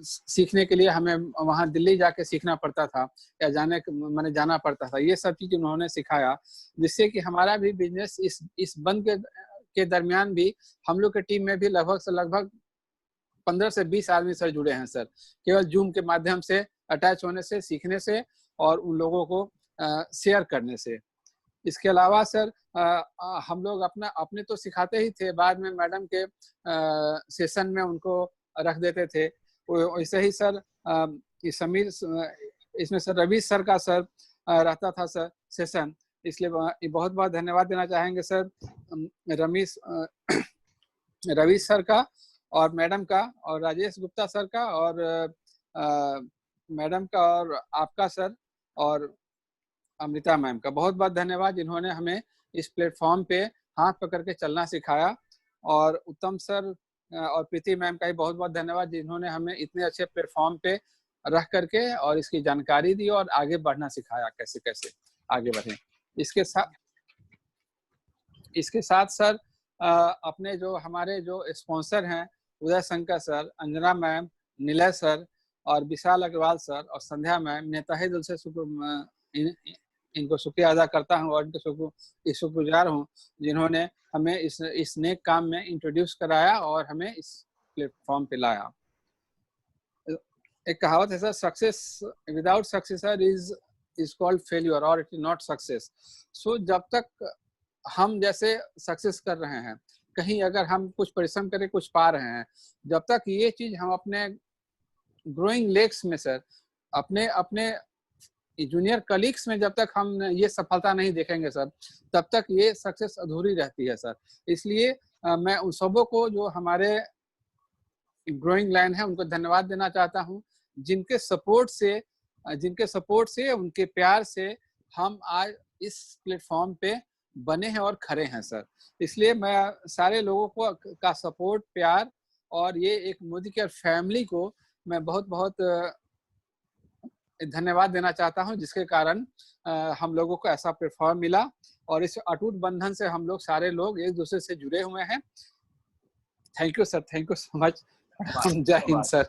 सीखने के लिए हमें वहाँ दिल्ली जाके सीखना पड़ता था या मैंने जाना पड़ता था, ये सब चीज़ उन्होंने सिखाया, जिससे कि हमारा भी बिजनेस इस बंद के दरमियान भी हम लोग के टीम में भी लगभग से लगभग 15 से 20 आदमी सर जुड़े हैं सर, केवल जूम के माध्यम से अटैच होने से, सीखने से और उन लोगों को शेयर करने से। इसके अलावा सर हम लोग अपने तो सिखाते ही थे, बाद में मैडम के सेशन में उनको रख देते थे। वैसे ही सर इसमें सर रवि सर का सर रहता था सर सेशन, इसलिए बहुत बहुत धन्यवाद देना चाहेंगे सर रवि सर का और मैडम का और राजेश गुप्ता सर का और मैडम का और आपका सर और अमृता मैम का बहुत बहुत धन्यवाद, जिन्होंने हमें इस प्लेटफॉर्म पे हाथ पकड़ के चलना सिखाया। और उत्तम सर और प्रीति मैम का भी बहुत बहुत धन्यवाद, जिन्होंने हमें इतने अच्छे प्लेटफॉर्म पे रख करके और इसकी जानकारी दी और आगे बढ़ना सिखाया, कैसे कैसे आगे बढ़े। इसके साथ सर अपने जो हमारे जो स्पॉन्सर हैं, उदय शंकर सर, अंजना मैम, निलय सर और विशाल अग्रवाल सर और संध्या मैम, मैं तहे दिल से इनको शुक्रिया अदा करता हूँ और इनके शुक्रगुजार हूँ, जिन्होंने हमें इस नेक काम में इंट्रोड्यूस कराया और हमें इस प्लेटफॉर्म पे लाया। एक कहावत है sir, success without successor is called failure और इट इज नॉट सक्सेस। सो जब तक हम जैसे सक्सेस कर रहे हैं, कहीं अगर हम कुछ परिश्रम करके कुछ पा रहे हैं, जब तक ये चीज हम अपने ग्रोइंग लेग्स में सर, अपने जूनियर कलीग्स में जब तक हम ये सफलता नहीं देखेंगे सर, तब तक ये सक्सेस अधूरी रहती है सर। इसलिए मैं उन सबों को जो हमारे ग्रोइंग लाइन है उनको धन्यवाद देना चाहता हूँ, जिनके सपोर्ट से उनके प्यार से हम आज इस प्लेटफॉर्म पे बने हैं और खड़े हैं सर। इसलिए मैं सारे लोगों को का सपोर्ट, प्यार और ये एक मोदी केयर फैमिली को मैं बहुत बहुत धन्यवाद देना चाहता हूं, जिसके कारण हम लोगों को ऐसा प्लेटफॉर्म मिला और इस अटूट बंधन से हम लोग सारे लोग एक दूसरे से जुड़े हुए हैं। Thank you sir, thank you so much. जय हिंद सर।